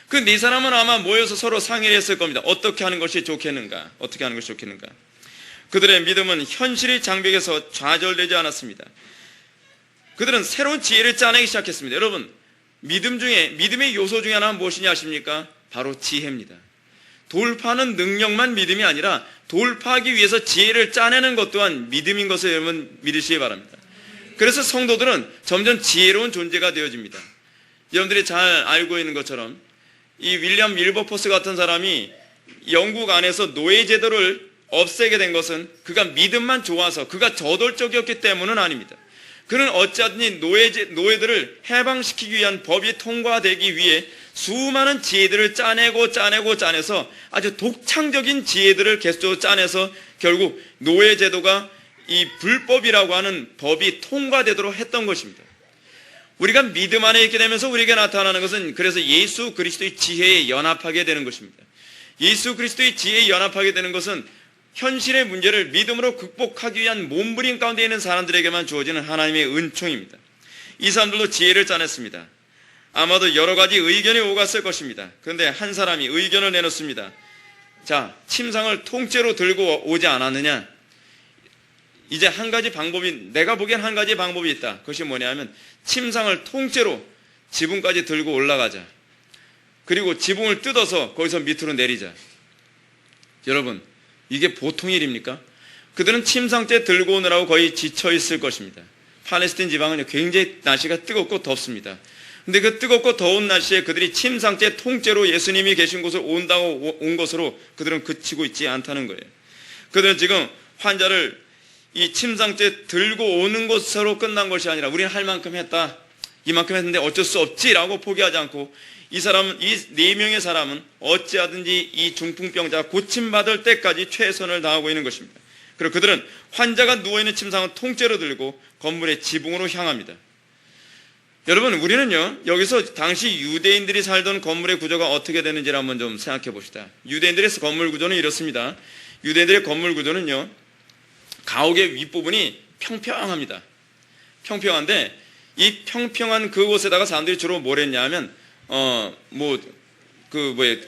그 네 사람은 아마 모여서 서로 상의를 했을 겁니다. 어떻게 하는 것이 좋겠는가? 어떻게 하는 것이 좋겠는가? 그들의 믿음은 현실의 장벽에서 좌절되지 않았습니다. 그들은 새로운 지혜를 짜내기 시작했습니다. 여러분, 믿음의 요소 중에 하나는 무엇이냐 아십니까? 바로 지혜입니다. 돌파하는 능력만 믿음이 아니라 돌파하기 위해서 지혜를 짜내는 것 또한 믿음인 것을 여러분 믿으시기 바랍니다. 그래서 성도들은 점점 지혜로운 존재가 되어집니다. 여러분들이 잘 알고 있는 것처럼 이 윌리엄 윌버포스 같은 사람이 영국 안에서 노예제도를 없애게 된 것은 그가 믿음만 좋아서, 그가 저돌적이었기 때문은 아닙니다. 그는 어찌하든지 노예들을 해방시키기 위한 법이 통과되기 위해 수많은 지혜들을 짜내서 아주 독창적인 지혜들을 계속적으로 짜내서 결국 노예제도가 이 불법이라고 하는 법이 통과되도록 했던 것입니다. 우리가 믿음 안에 있게 되면서 우리에게 나타나는 것은 그래서 예수 그리스도의 지혜에 연합하게 되는 것입니다. 예수 그리스도의 지혜에 연합하게 되는 것은 현실의 문제를 믿음으로 극복하기 위한 몸부림 가운데 있는 사람들에게만 주어지는 하나님의 은총입니다. 이 사람들도 지혜를 짜냈습니다. 아마도 여러 가지 의견이 오갔을 것입니다. 그런데 한 사람이 의견을 내놓습니다. 자, 침상을 통째로 들고 오지 않았느냐? 이제 한 가지 방법이, 내가 보기엔 한 가지 방법이 있다. 그것이 뭐냐면 침상을 통째로 지붕까지 들고 올라가자. 그리고 지붕을 뜯어서 거기서 밑으로 내리자. 여러분, 이게 보통 일입니까? 그들은 침상째 들고 오느라고 거의 지쳐 있을 것입니다. 팔레스틴 지방은 굉장히 날씨가 뜨겁고 덥습니다. 근데 그 뜨겁고 더운 날씨에 그들이 침상째 통째로 예수님이 계신 곳을 온 것으로 그들은 그치고 있지 않다는 거예요. 그들은 지금 환자를 이 침상째 들고 오는 것으로 끝난 것이 아니라 우리는 할 만큼 했다, 이만큼 했는데 어쩔 수 없지라고 포기하지 않고 이 4명의 사람은 어찌하든지 이 중풍병자가 고침받을 때까지 최선을 다하고 있는 것입니다. 그리고 그들은 환자가 누워있는 침상을 통째로 들고 건물의 지붕으로 향합니다. 여러분, 우리는요, 여기서 당시 유대인들이 살던 건물의 구조가 어떻게 되는지를 한번 좀 생각해 봅시다. 유대인들의 건물 구조는 이렇습니다. 유대인들의 건물 구조는요, 가옥의 윗부분이 평평합니다. 평평한데 이 평평한 그곳에다가 사람들이 주로 뭘 했냐면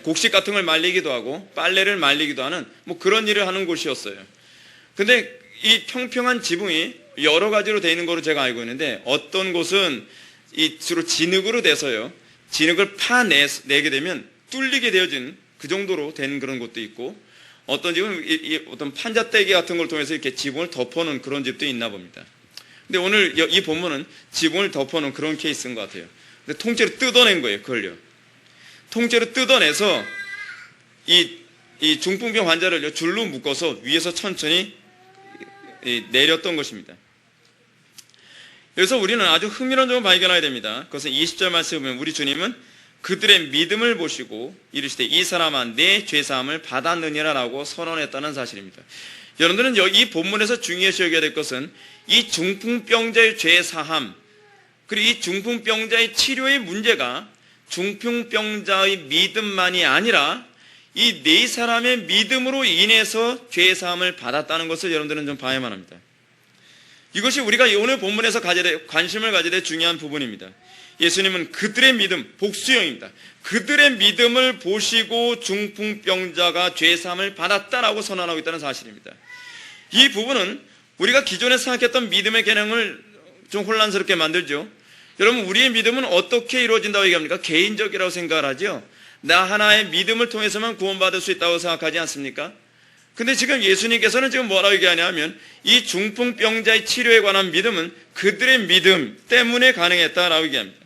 곡식 같은 걸 말리기도 하고 빨래를 말리기도 하는 그런 일을 하는 곳이었어요. 근데 이 평평한 지붕이 여러 가지로 되어 있는 거로 제가 알고 있는데 어떤 곳은 주로 진흙으로 돼서요, 진흙을 파내게 되면 뚫리게 되어진 그 정도로 된 그런 곳도 있고, 어떤 집은 어떤 판잣대기 같은 걸 통해서 이렇게 지붕을 덮어놓은 그런 집도 있나 봅니다. 근데 오늘 이 본문은 지붕을 덮어놓은 그런 케이스인 것 같아요. 근데 통째로 뜯어낸 거예요, 그걸요. 통째로 뜯어내서 이 중풍병 환자를 줄로 묶어서 위에서 천천히 내렸던 것입니다. 여기서 우리는 아주 흥미로운 점을 발견해야 됩니다. 그것은 20절 말씀에 보면 우리 주님은 그들의 믿음을 보시고 이르시되 이 사람아 내 죄사함을 받았느니라 라고 선언했다는 사실입니다. 여러분들은 이 본문에서 중요시 여겨야 될 것은 이 중풍병자의 죄사함, 그리고 이 중풍병자의 치료의 문제가 중풍병자의 믿음만이 아니라 이 네 사람의 믿음으로 인해서 죄사함을 받았다는 것을 여러분들은 좀 봐야만 합니다. 이것이 우리가 오늘 본문에서 관심을 가져야 될 중요한 부분입니다. 예수님은 그들의 믿음, 복수형입니다. 그들의 믿음을 보시고 중풍병자가 죄사함을 받았다라고 선언하고 있다는 사실입니다. 이 부분은 우리가 기존에 생각했던 믿음의 개념을 좀 혼란스럽게 만들죠. 여러분, 우리의 믿음은 어떻게 이루어진다고 얘기합니까? 개인적이라고 생각을 하죠. 나 하나의 믿음을 통해서만 구원받을 수 있다고 생각하지 않습니까? 근데 지금 예수님께서는 지금 뭐라고 얘기하냐면 이 중풍병자의 치료에 관한 믿음은 그들의 믿음 때문에 가능했다라고 얘기합니다.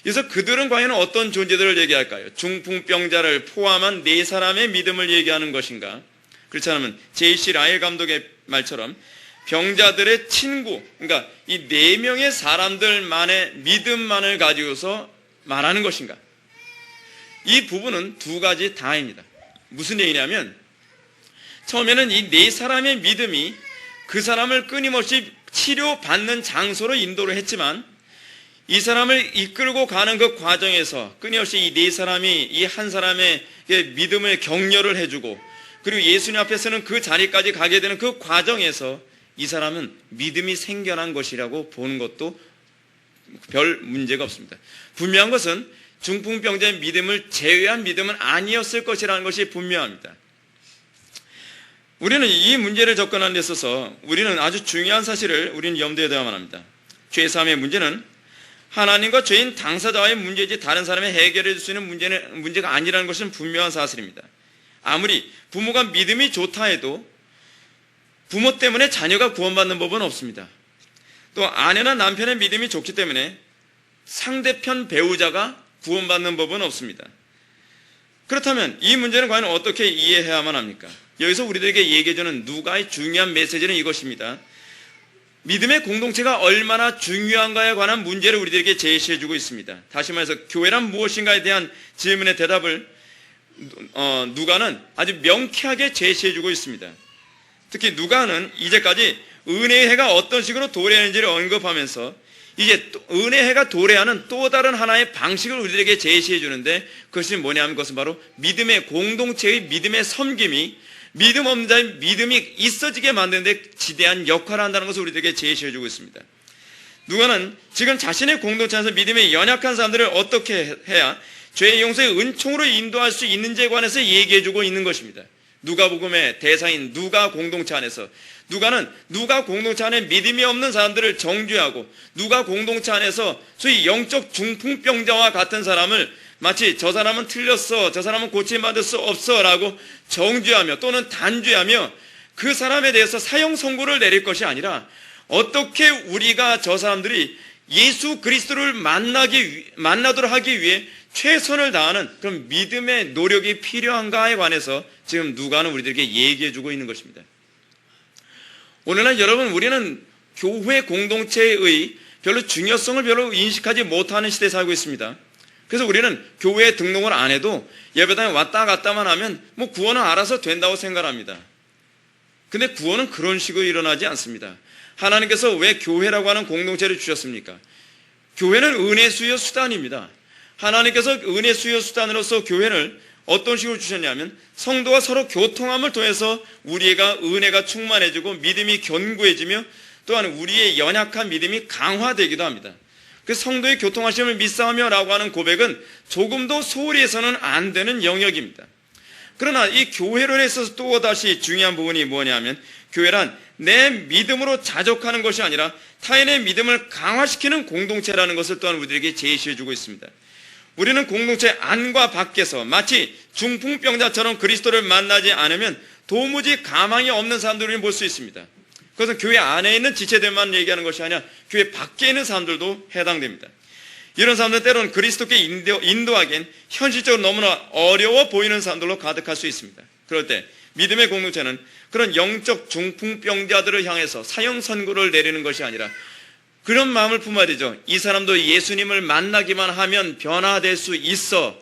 그래서 그들은 과연 어떤 존재들을 얘기할까요? 중풍병자를 포함한 네 사람의 믿음을 얘기하는 것인가? 그렇지 않으면 J.C. 라일 감독의 말처럼 병자들의 친구, 그러니까 이 4명의 사람들만의 믿음만을 가지고서 말하는 것인가? 이 부분은 두 가지 다입니다. 무슨 얘기냐면 처음에는 이 4사람의 믿음이 그 사람을 끊임없이 치료받는 장소로 인도를 했지만 이 사람을 이끌고 가는 그 과정에서 끊임없이 이 4사람이 이 한 사람의 믿음을 격려를 해주고 그리고 예수님 앞에서는 그 자리까지 가게 되는 그 과정에서 이 사람은 믿음이 생겨난 것이라고 보는 것도 별 문제가 없습니다. 분명한 것은 중풍병자의 믿음을 제외한 믿음은 아니었을 것이라는 것이 분명합니다. 우리는 이 문제를 접근하는 데 있어서 우리는 아주 중요한 사실을 우리는 염두에 둬야만 합니다. 죄사함의 문제는 하나님과 죄인 당사자와의 문제이지 다른 사람이 해결해 줄 수 있는 문제가 아니라는 것은 분명한 사실입니다. 아무리 부모가 믿음이 좋다 해도 부모 때문에 자녀가 구원받는 법은 없습니다. 또 아내나 남편의 믿음이 좋기 때문에 상대편 배우자가 구원받는 법은 없습니다. 그렇다면 이 문제는 과연 어떻게 이해해야만 합니까? 여기서 우리들에게 얘기해주는 누가의 중요한 메시지는 이것입니다. 믿음의 공동체가 얼마나 중요한가에 관한 문제를 우리들에게 제시해주고 있습니다. 다시 말해서 교회란 무엇인가에 대한 질문의 대답을 누가는 아주 명쾌하게 제시해주고 있습니다. 특히 누가는 이제까지 은혜의 해가 어떤 식으로 도래하는지를 언급하면서 이제 은혜의 해가 도래하는 또 다른 하나의 방식을 우리들에게 제시해 주는데 그것이 뭐냐면 그것은 바로 믿음의 공동체의 믿음의 섬김이 믿음 없는 자의 믿음이 있어지게 만드는 데 지대한 역할을 한다는 것을 우리들에게 제시해 주고 있습니다. 누가는 지금 자신의 공동체 안에서 믿음의 연약한 사람들을 어떻게 해야 죄의 용서의 은총으로 인도할 수 있는지에 관해서 얘기해 주고 있는 것입니다. 누가복음의 대상인 누가 공동체 안에서 누가는 누가 공동체 안에 믿음이 없는 사람들을 정죄하고 누가 공동체 안에서 소위 영적 중풍병자와 같은 사람을 마치 저 사람은 틀렸어, 저 사람은 고침받을 수 없어 라고 정죄하며 또는 단죄하며 그 사람에 대해서 사형 선고를 내릴 것이 아니라 어떻게 우리가 저 사람들이 예수 그리스도를 만나도록 하기 위해 최선을 다하는 그런 믿음의 노력이 필요한가에 관해서 지금 누가는 우리들에게 얘기해주고 있는 것입니다. 오늘날 여러분, 우리는 교회 공동체의 별로 중요성을 별로 인식하지 못하는 시대에 살고 있습니다. 그래서 우리는 교회에 등록을 안 해도 예배당에 왔다 갔다만 하면 뭐 구원은 알아서 된다고 생각합니다. 근데 구원은 그런 식으로 일어나지 않습니다. 하나님께서 왜 교회라고 하는 공동체를 주셨습니까? 교회는 은혜 수요 수단입니다. 하나님께서 은혜 수요 수단으로서 교회를 어떤 식으로 주셨냐면 성도가 서로 교통함을 통해서 우리가 은혜가 충만해지고 믿음이 견고해지며 또한 우리의 연약한 믿음이 강화되기도 합니다. 그 성도의 교통하심을 믿사오며 라고 하는 고백은 조금도 소홀히 해서는 안 되는 영역입니다. 그러나 이 교회를 해서 또다시 중요한 부분이 뭐냐면 교회란 내 믿음으로 자족하는 것이 아니라 타인의 믿음을 강화시키는 공동체라는 것을 또한 우리에게 제시해주고 있습니다. 우리는 공동체 안과 밖에서 마치 중풍병자처럼 그리스도를 만나지 않으면 도무지 가망이 없는 사람들을 볼 수 있습니다. 그래서 교회 안에 있는 지체들만 얘기하는 것이 아니라 교회 밖에 있는 사람들도 해당됩니다. 이런 사람들은 때로는 그리스도께 인도하기엔 현실적으로 너무나 어려워 보이는 사람들로 가득할 수 있습니다. 그럴 때 믿음의 공동체는 그런 영적 중풍병자들을 향해서 사형 선고를 내리는 것이 아니라 그런 마음을 품어야 되죠. 이 사람도 예수님을 만나기만 하면 변화될 수 있어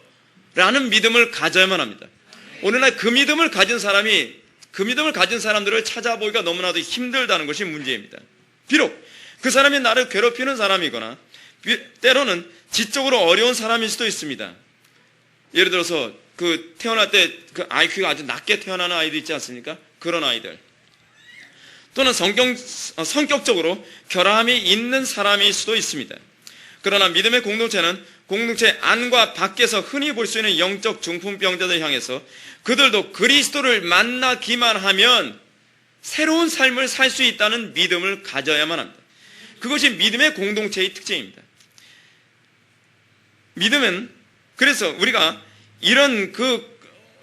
라는 믿음을 가져야만 합니다. 오늘날 그 믿음을 가진 사람들을 찾아보기가 너무나도 힘들다는 것이 문제입니다. 비록 그 사람이 나를 괴롭히는 사람이거나 때로는 지적으로 어려운 사람일 수도 있습니다. 예를 들어서 그 태어날 때 그 IQ가 아주 낮게 태어나는 아이들 있지 않습니까? 그런 아이들. 또는 성격적으로 결함이 있는 사람일 수도 있습니다. 그러나 믿음의 공동체는 공동체 안과 밖에서 흔히 볼 수 있는 영적 중풍병자들 향해서 그들도 그리스도를 만나기만 하면 새로운 삶을 살 수 있다는 믿음을 가져야만 합니다. 그것이 믿음의 공동체의 특징입니다. 믿음은 그래서 우리가 이런 그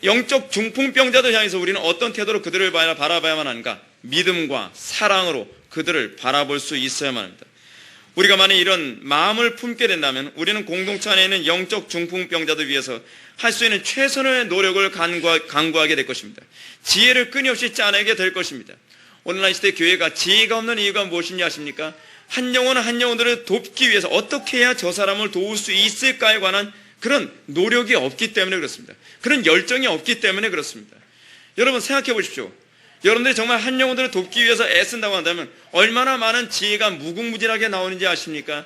영적 중풍병자들 향해서 우리는 어떤 태도로 그들을 바라봐야만 하는가? 믿음과 사랑으로 그들을 바라볼 수 있어야만 합니다. 우리가 만약 이런 마음을 품게 된다면 우리는 공동체 안에 있는 영적 중풍병자들 위해서 할 수 있는 최선의 노력을 강구하게 될 것입니다. 지혜를 끊임없이 짜내게 될 것입니다. 오늘날 시대 교회가 지혜가 없는 이유가 무엇인지 아십니까? 한 영혼들을 돕기 위해서 어떻게 해야 저 사람을 도울 수 있을까에 관한 그런 노력이 없기 때문에 그렇습니다. 그런 열정이 없기 때문에 그렇습니다. 여러분 생각해 보십시오. 여러분들이 정말 한 영혼들을 돕기 위해서 애쓴다고 한다면 얼마나 많은 지혜가 무궁무진하게 나오는지 아십니까?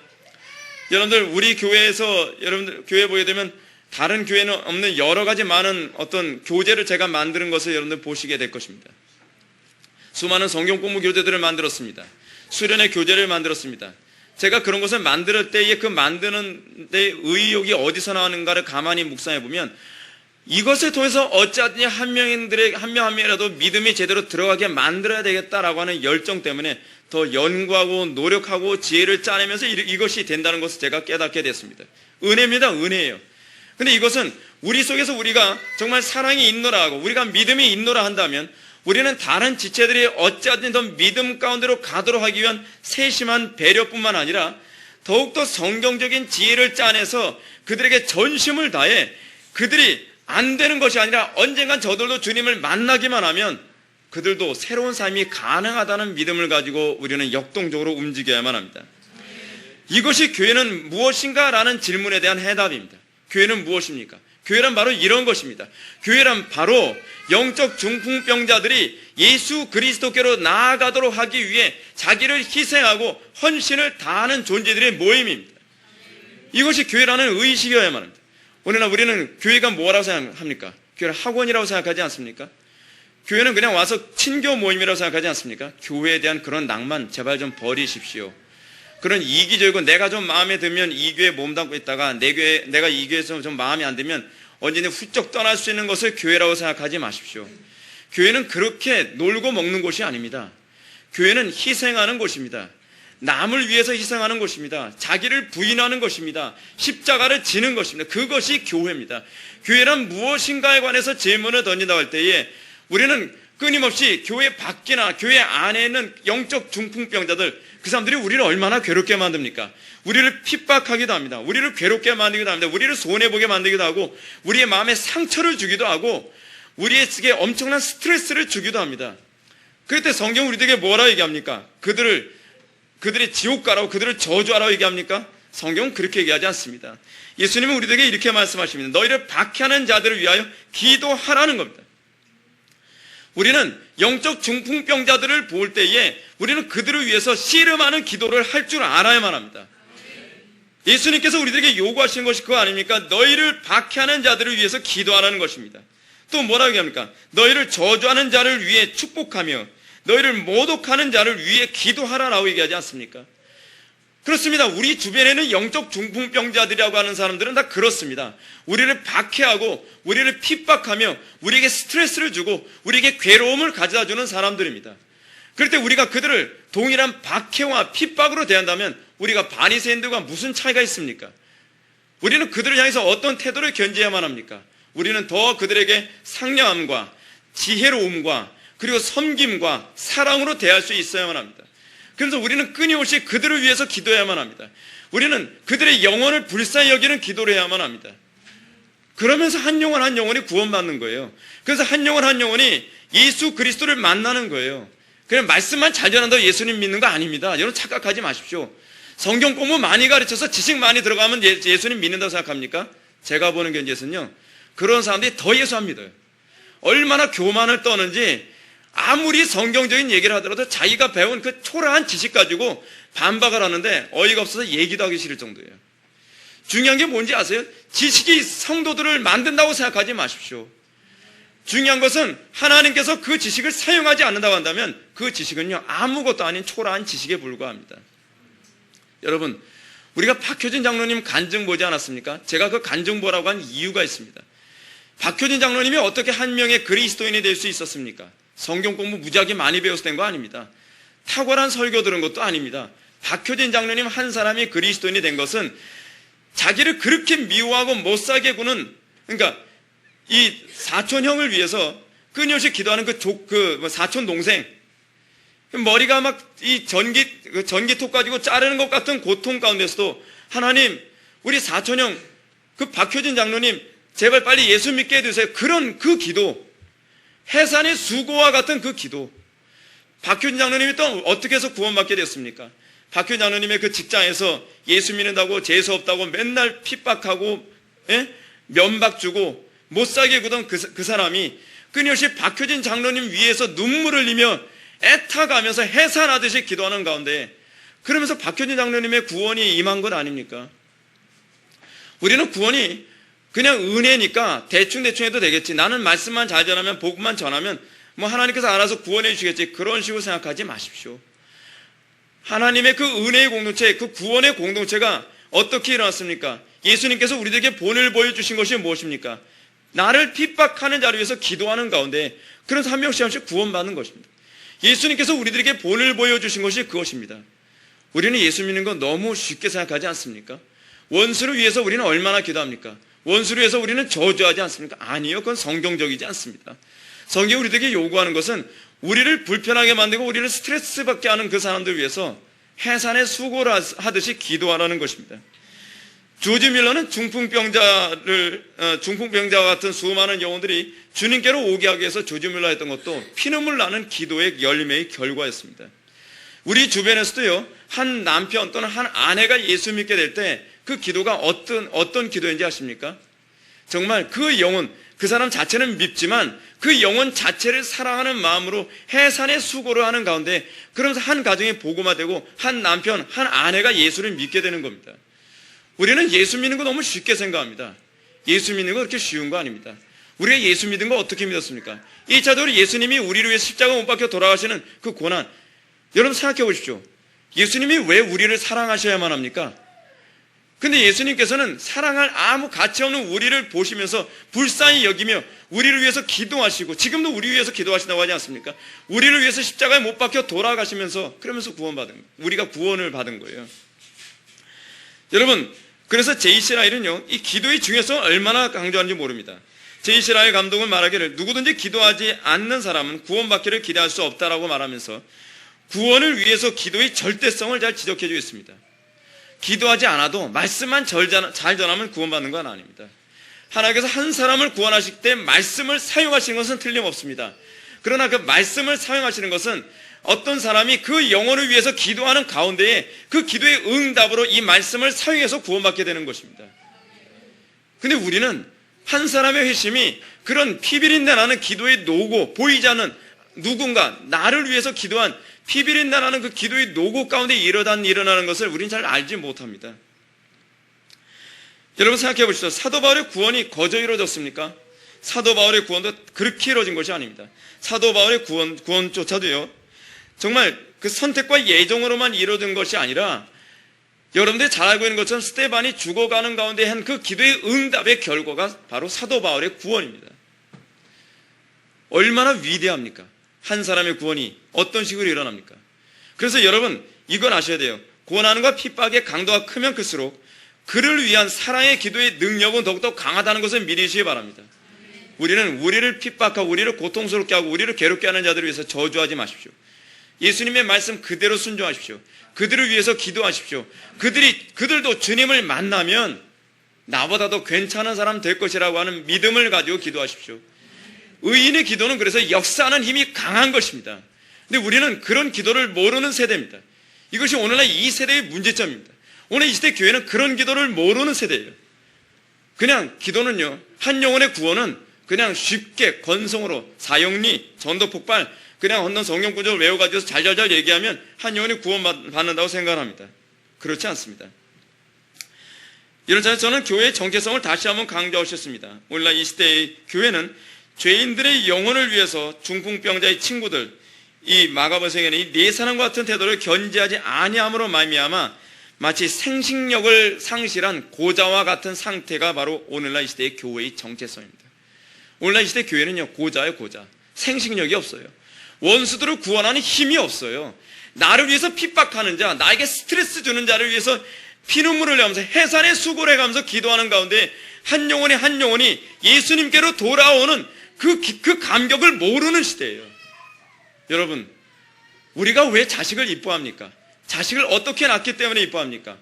여러분들 우리 교회에서 여러분들 교회 보게 되면 다른 교회는 없는 여러 가지 많은 어떤 교재를 제가 만드는 것을 여러분들 보시게 될 것입니다. 수많은 성경 공부 교재들을 만들었습니다. 수련의 교재를 만들었습니다. 제가 그런 것을 만들 때에 그 만드는 데 의욕이 어디서 나오는가를 가만히 묵상해 보면 이것을 통해서 어찌하든지 한 명이라도 믿음이 제대로 들어가게 만들어야 되겠다라고 하는 열정 때문에 더 연구하고 노력하고 지혜를 짜내면서 이것이 된다는 것을 제가 깨닫게 됐습니다. 은혜입니다. 은혜예요. 근데 이것은 우리 속에서 우리가 정말 사랑이 있노라 하고 우리가 믿음이 있노라 한다면 우리는 다른 지체들이 어찌하든지 더 믿음 가운데로 가도록 하기 위한 세심한 배려뿐만 아니라 더욱더 성경적인 지혜를 짜내서 그들에게 전심을 다해 그들이 안 되는 것이 아니라 언젠간 저들도 주님을 만나기만 하면 그들도 새로운 삶이 가능하다는 믿음을 가지고 우리는 역동적으로 움직여야만 합니다. 이것이 교회는 무엇인가? 라는 질문에 대한 해답입니다. 교회는 무엇입니까? 교회란 바로 이런 것입니다. 교회란 바로 영적 중풍병자들이 예수 그리스도께로 나아가도록 하기 위해 자기를 희생하고 헌신을 다하는 존재들의 모임입니다. 이것이 교회라는 의식이어야만 합니다. 오늘날 우리는 교회가 뭐라고 생각합니까? 교회를 학원이라고 생각하지 않습니까? 교회는 그냥 와서 친교 모임이라고 생각하지 않습니까? 교회에 대한 그런 낭만 제발 좀 버리십시오. 그런 이기적이고 내가 좀 마음에 들면 이 교회에 몸담고 있다가 내가 이 교회에서 좀 마음에 안 들면 언제든 훌쩍 떠날 수 있는 것을 교회라고 생각하지 마십시오. 교회는 그렇게 놀고 먹는 곳이 아닙니다. 교회는 희생하는 곳입니다. 남을 위해서 희생하는 것입니다. 자기를 부인하는 것입니다. 십자가를 지는 것입니다. 그것이 교회입니다. 교회란 무엇인가에 관해서 질문을 던진다고 할 때에 우리는 끊임없이 교회 밖이나 교회 안에 있는 영적 중풍병자들, 그 사람들이 우리를 얼마나 괴롭게 만듭니까? 우리를 핍박하기도 합니다. 우리를 괴롭게 만들기도 합니다. 우리를 손해보게 만들기도 하고, 우리의 마음에 상처를 주기도 하고, 우리에게 엄청난 스트레스를 주기도 합니다. 그럴 때 성경 우리들에게 뭐라고 얘기합니까? 그들의 지옥 가라고, 그들을 저주하라고 얘기합니까? 성경은 그렇게 얘기하지 않습니다. 예수님은 우리들에게 이렇게 말씀하십니다. 너희를 박해하는 자들을 위하여 기도하라는 겁니다. 우리는 영적 중풍병자들을 볼 때에 우리는 그들을 위해서 씨름하는 기도를 할 줄 알아야만 합니다. 예수님께서 우리들에게 요구하시는 것이 그거 아닙니까? 너희를 박해하는 자들을 위해서 기도하라는 것입니다. 또 뭐라고 얘기합니까? 너희를 저주하는 자를 위해 축복하며 너희를 모독하는 자를 위해 기도하라라고 얘기하지 않습니까? 그렇습니다. 우리 주변에는 영적 중풍병자들이라고 하는 사람들은 다 그렇습니다. 우리를 박해하고 우리를 핍박하며 우리에게 스트레스를 주고 우리에게 괴로움을 가져다 주는 사람들입니다. 그럴 때 우리가 그들을 동일한 박해와 핍박으로 대한다면 우리가 바리새인들과 무슨 차이가 있습니까? 우리는 그들을 향해서 어떤 태도를 견지해야만 합니까? 우리는 더 그들에게 상냥함과 지혜로움과 그리고 섬김과 사랑으로 대할 수 있어야만 합니다. 그래서 우리는 끊임없이 그들을 위해서 기도해야만 합니다. 우리는 그들의 영혼을 불쌍히 여기는 기도를 해야만 합니다. 그러면서 한 영혼 한 영혼이 구원받는 거예요. 그래서 한 영혼 한 영혼이 예수 그리스도를 만나는 거예요. 그냥 말씀만 잘 전한다고 예수님 믿는 거 아닙니다. 여러분 착각하지 마십시오. 성경 공부 많이 가르쳐서 지식 많이 들어가면 예수님 믿는다고 생각합니까? 제가 보는 견지에서는요, 그런 사람들이 더 예수 안 믿어요. 얼마나 교만을 떠는지 아무리 성경적인 얘기를 하더라도 자기가 배운 그 초라한 지식 가지고 반박을 하는데 어이가 없어서 얘기도 하기 싫을 정도예요. 중요한 게 뭔지 아세요? 지식이 성도들을 만든다고 생각하지 마십시오. 중요한 것은 하나님께서 그 지식을 사용하지 않는다고 한다면 그 지식은요, 아무것도 아닌 초라한 지식에 불과합니다. 여러분, 우리가 박효진 장로님 간증 보지 않았습니까? 제가 그 간증 보라고 한 이유가 있습니다. 박효진 장로님이 어떻게 한 명의 그리스도인이 될 수 있었습니까? 성경 공부 무지하게 많이 배워서 된 거 아닙니다. 탁월한 설교 들은 것도 아닙니다. 박효진 장로님 한 사람이 그리스도인이 된 것은 자기를 그렇게 미워하고 못살게 구는, 그러니까 이 사촌형을 위해서 끊임없이 기도하는 그 사촌 동생, 머리가 막 이 전기톱 가지고 자르는 것 같은 고통 가운데서도 하나님, 우리 사촌형 그 박효진 장로님 제발 빨리 예수 믿게 해주세요. 그런 그 기도, 해산의 수고와 같은 그 기도. 박효진 장로님이 또 어떻게 해서 구원받게 됐습니까? 박효진 장로님의 그 직장에서 예수 믿는다고 재수 없다고 맨날 핍박하고, 면박 주고 못살게 구던 그 사람이 끊임없이 박효진 장로님 위해서 눈물을 흘리며 애타가면서 해산하듯이 기도하는 가운데, 그러면서 박효진 장로님의 구원이 임한 것 아닙니까? 우리는 구원이 그냥 은혜니까 대충 해도 되겠지, 나는 말씀만 잘 전하면, 복음만 전하면 뭐 하나님께서 알아서 구원해 주시겠지, 그런 식으로 생각하지 마십시오. 하나님의 그 은혜의 공동체, 그 구원의 공동체가 어떻게 일어났습니까? 예수님께서 우리들에게 본을 보여주신 것이 무엇입니까? 나를 핍박하는 자를 위해서 기도하는 가운데, 그래서 한 명씩 한 명씩 구원받는 것입니다. 예수님께서 우리들에게 본을 보여주신 것이 그것입니다. 우리는 예수 믿는 건 너무 쉽게 생각하지 않습니까? 원수를 위해서 우리는 얼마나 기도합니까? 원수를 위해서 우리는 저주하지 않습니까? 아니요, 그건 성경적이지 않습니다. 성경이 우리들에게 요구하는 것은 우리를 불편하게 만들고 우리를 스트레스 받게 하는 그 사람들을 위해서 해산의 수고를 하듯이 기도하라는 것입니다. 조지 밀러는 중풍병자와 같은 수많은 영혼들이 주님께로 오게 하기 위해서 조지 밀러가 했던 것도 피눈물 나는 기도의 열매의 결과였습니다. 우리 주변에서도요, 한 남편 또는 한 아내가 예수 믿게 될 때 그 기도가 어떤 기도인지 아십니까? 정말 그 영혼, 그 사람 자체는 밉지만 그 영혼 자체를 사랑하는 마음으로 해산의 수고를 하는 가운데, 그러면서 한 가정이 복음화되고 한 남편, 한 아내가 예수를 믿게 되는 겁니다. 우리는 예수 믿는 거 너무 쉽게 생각합니다. 예수 믿는 거 그렇게 쉬운 거 아닙니다. 우리가 예수 믿은 거 어떻게 믿었습니까? 1차적으로 예수님이 우리를 위해 십자가 못 박혀 돌아가시는 그 고난, 여러분 생각해 보십시오. 예수님이 왜 우리를 사랑하셔야만 합니까? 근데 예수님께서는 사랑할 아무 가치 없는 우리를 보시면서 불쌍히 여기며 우리를 위해서 기도하시고, 지금도 우리 위해서 기도하신다고 하지 않습니까? 우리를 위해서 십자가에 못 박혀 돌아가시면서, 그러면서 구원받은 거예요. 우리가 구원을 받은 거예요. 여러분, 그래서 J.C. 라일은요, 이 기도의 중요성을 얼마나 강조하는지 모릅니다. 제이시라엘 감독은 말하기를 누구든지 기도하지 않는 사람은 구원받기를 기대할 수 없다라고 말하면서 구원을 위해서 기도의 절대성을 잘 지적해 주고 있습니다. 기도하지 않아도 말씀만 잘 전하면 구원받는 건 아닙니다. 하나님께서 한 사람을 구원하실 때 말씀을 사용하시는 것은 틀림없습니다. 그러나 그 말씀을 사용하시는 것은 어떤 사람이 그 영혼을 위해서 기도하는 가운데에 그 기도의 응답으로 이 말씀을 사용해서 구원받게 되는 것입니다. 근데 우리는 한 사람의 회심이 그런 피비린내 나는 기도의 노고, 보이지 않는 누군가 나를 위해서 기도한 피비린내 나는 그 기도의 노고 가운데 일어나는 것을 우리는 잘 알지 못합니다. 여러분 생각해 보시죠. 사도 바울의 구원이 거저 이루어졌습니까? 사도 바울의 구원도 그렇게 이루어진 것이 아닙니다. 사도 바울의 구원조차도요, 정말 그 선택과 예정으로만 이루어진 것이 아니라 여러분들이 잘 알고 있는 것처럼 스데반이 죽어가는 가운데 한 그 기도의 응답의 결과가 바로 사도 바울의 구원입니다. 얼마나 위대합니까? 한 사람의 구원이 어떤 식으로 일어납니까? 그래서 여러분 이건 아셔야 돼요. 고난과 핍박의 강도가 크면 클수록 그를 위한 사랑의 기도의 능력은 더욱더 강하다는 것을 믿으시기 바랍니다. 우리는 우리를 핍박하고 우리를 고통스럽게 하고 우리를 괴롭게 하는 자들을 위해서 저주하지 마십시오. 예수님의 말씀 그대로 순종하십시오. 그들을 위해서 기도하십시오. 그들도 주님을 만나면 나보다도 괜찮은 사람 될 것이라고 하는 믿음을 가지고 기도하십시오. 의인의 기도는 그래서 역사하는 힘이 강한 것입니다. 근데 우리는 그런 기도를 모르는 세대입니다. 이것이 오늘날 이 세대의 문제점입니다. 오늘 이 시대 교회는 그런 기도를 모르는 세대예요. 그냥 기도는요, 한 영혼의 구원은 그냥 쉽게 건성으로 사형리, 전도폭발, 그냥 어떤 성경 구절을 외워가지고 잘잘잘 얘기하면 한 영혼이 구원받는다고 생각합니다. 그렇지 않습니다. 이런 차에서 저는 교회의 정체성을 다시 한번 강조하고 싶습니다. 오늘날 이 시대의 교회는 죄인들의 영혼을 위해서 중풍병자의 친구들, 이 마가복음에는 이 네 사람과 같은 태도를 견지하지 아니함으로 말미암아 마치 생식력을 상실한 고자와 같은 상태가 바로 오늘날 이 시대의 교회의 정체성입니다. 오늘날 이 시대 교회는요, 고자예요, 고자. 생식력이 없어요. 원수들을 구원하는 힘이 없어요. 나를 위해서 핍박하는 자, 나에게 스트레스 주는 자를 위해서 피눈물을 흘리면서 해산의 수고를 해가면서 기도하는 가운데 한 영혼이 예수님께로 돌아오는 그 감격을 모르는 시대예요. 여러분, 우리가 왜 자식을 이뻐합니까? 자식을 어떻게 낳기 때문에 이뻐합니까?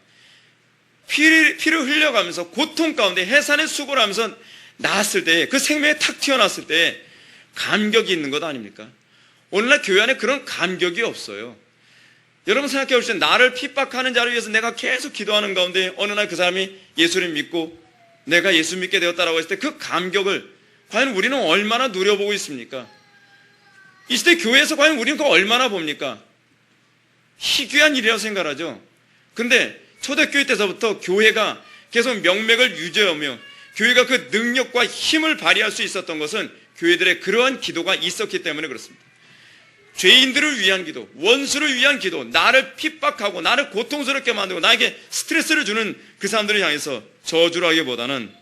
피를 흘려가면서 고통 가운데 해산의 수고를 하면서 낳았을 때, 그 생명이 탁 튀어났을 때 감격이 있는 것 아닙니까? 오늘날 교회 안에 그런 감격이 없어요. 여러분 생각해 보시죠. 나를 핍박하는 자를 위해서 내가 계속 기도하는 가운데 어느 날 그 사람이 예수를 믿고 내가 예수 믿게 되었다라고 했을 때 그 감격을 과연 우리는 얼마나 누려보고 있습니까? 이 시대 교회에서 과연 우리는 그거 얼마나 봅니까? 희귀한 일이라고 생각하죠. 근데 초대교회 때서부터 교회가 계속 명맥을 유지하며 교회가 그 능력과 힘을 발휘할 수 있었던 것은 교회들의 그러한 기도가 있었기 때문에 그렇습니다. 죄인들을 위한 기도, 원수를 위한 기도, 나를 핍박하고 나를 고통스럽게 만들고 나에게 스트레스를 주는 그 사람들을 향해서 저주를 하기보다는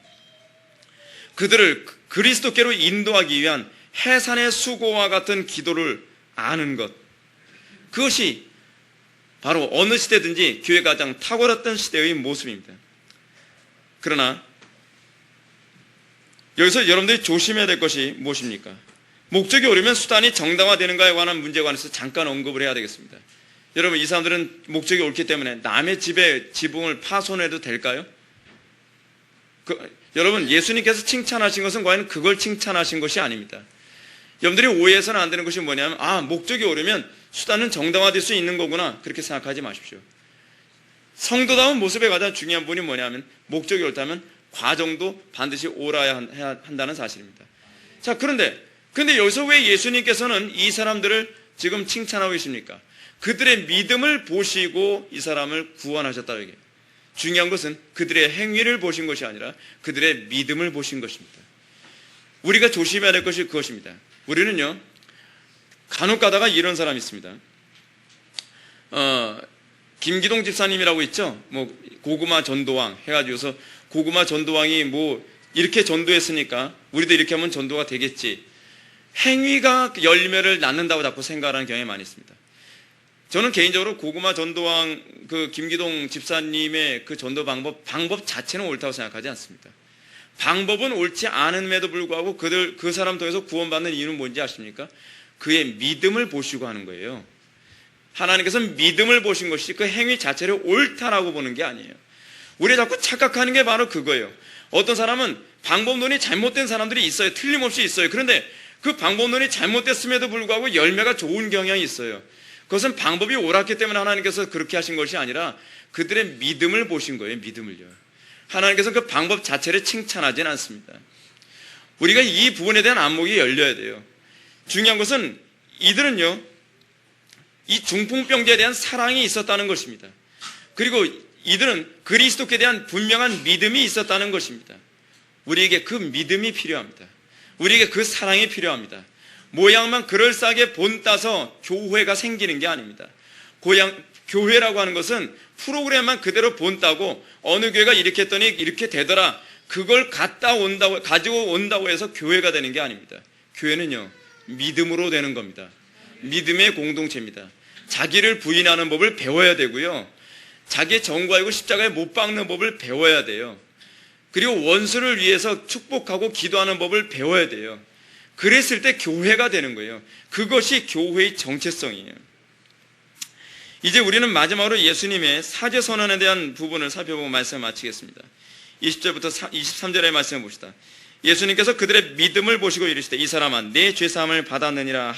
그들을 그리스도께로 인도하기 위한 해산의 수고와 같은 기도를 아는 것, 그것이 바로 어느 시대든지 교회가 가장 탁월했던 시대의 모습입니다. 그러나 여기서 여러분들이 조심해야 될 것이 무엇입니까? 목적이 오르면 수단이 정당화되는가에 관한 문제에 관해서 잠깐 언급을 해야 되겠습니다. 여러분, 이 사람들은 목적이 옳기 때문에 남의 집에 지붕을 파손해도 될까요? 여러분, 예수님께서 칭찬하신 것은 과연 그걸 칭찬하신 것이 아닙니다. 여러분들이 오해해서는 안 되는 것이 뭐냐면, 목적이 오르면 수단은 정당화될 수 있는 거구나, 그렇게 생각하지 마십시오. 성도다운 모습의 가장 중요한 부분이 뭐냐면, 목적이 옳다면 과정도 반드시 옳아야 한다는 사실입니다. 자, 그런데 여기서 왜 예수님께서는 이 사람들을 지금 칭찬하고 계십니까? 그들의 믿음을 보시고 이 사람을 구원하셨다고 얘기해요. 중요한 것은 그들의 행위를 보신 것이 아니라 그들의 믿음을 보신 것입니다. 우리가 조심해야 될 것이 그것입니다. 우리는요, 간혹 가다가 이런 사람이 있습니다. 김기동 집사님이라고 있죠? 고구마 전도왕 해가지고서 고구마 전도왕이 이렇게 전도했으니까 우리도 이렇게 하면 전도가 되겠지. 행위가 열매를 낳는다고 자꾸 생각하는 경향이 많이 있습니다. 저는 개인적으로 고구마 전도왕 김기동 집사님의 그 전도 방법 자체는 옳다고 생각하지 않습니다. 방법은 옳지 않음에도 불구하고 그 사람 통해서 구원받는 이유는 뭔지 아십니까? 그의 믿음을 보시고 하는 거예요. 하나님께서는 믿음을 보신 것이 그 행위 자체를 옳다라고 보는 게 아니에요. 우리가 자꾸 착각하는 게 바로 그거예요. 어떤 사람은 방법론이 잘못된 사람들이 있어요. 틀림없이 있어요. 그런데 그 방법론이 잘못됐음에도 불구하고 열매가 좋은 경향이 있어요. 그것은 방법이 옳았기 때문에 하나님께서 그렇게 하신 것이 아니라 그들의 믿음을 보신 거예요. 믿음을요. 하나님께서 그 방법 자체를 칭찬하진 않습니다. 우리가 이 부분에 대한 안목이 열려야 돼요. 중요한 것은 이들은요, 이 중풍병자에 대한 사랑이 있었다는 것입니다. 그리고 이들은 그리스도께 대한 분명한 믿음이 있었다는 것입니다. 우리에게 그 믿음이 필요합니다. 우리에게 그 사랑이 필요합니다. 모양만 그럴싸하게 본따서 교회가 생기는 게 아닙니다. 교회라고 하는 것은 프로그램만 그대로 본따고 어느 교회가 이렇게 했더니 이렇게 되더라, 그걸 가지고 온다고 해서 교회가 되는 게 아닙니다. 교회는요, 믿음으로 되는 겁니다. 믿음의 공동체입니다. 자기를 부인하는 법을 배워야 되고요, 자기의 정과이고 십자가에 못 박는 법을 배워야 돼요. 그리고 원수를 위해서 축복하고 기도하는 법을 배워야 돼요. 그랬을 때 교회가 되는 거예요. 그것이 교회의 정체성이에요. 이제 우리는 마지막으로 예수님의 사죄 선언에 대한 부분을 살펴보고 말씀을 마치겠습니다. 20절부터 23절의 말씀을 봅시다. 예수님께서 그들의 믿음을 보시고 이르시되 이 사람아 내 죄사함을 받았느니라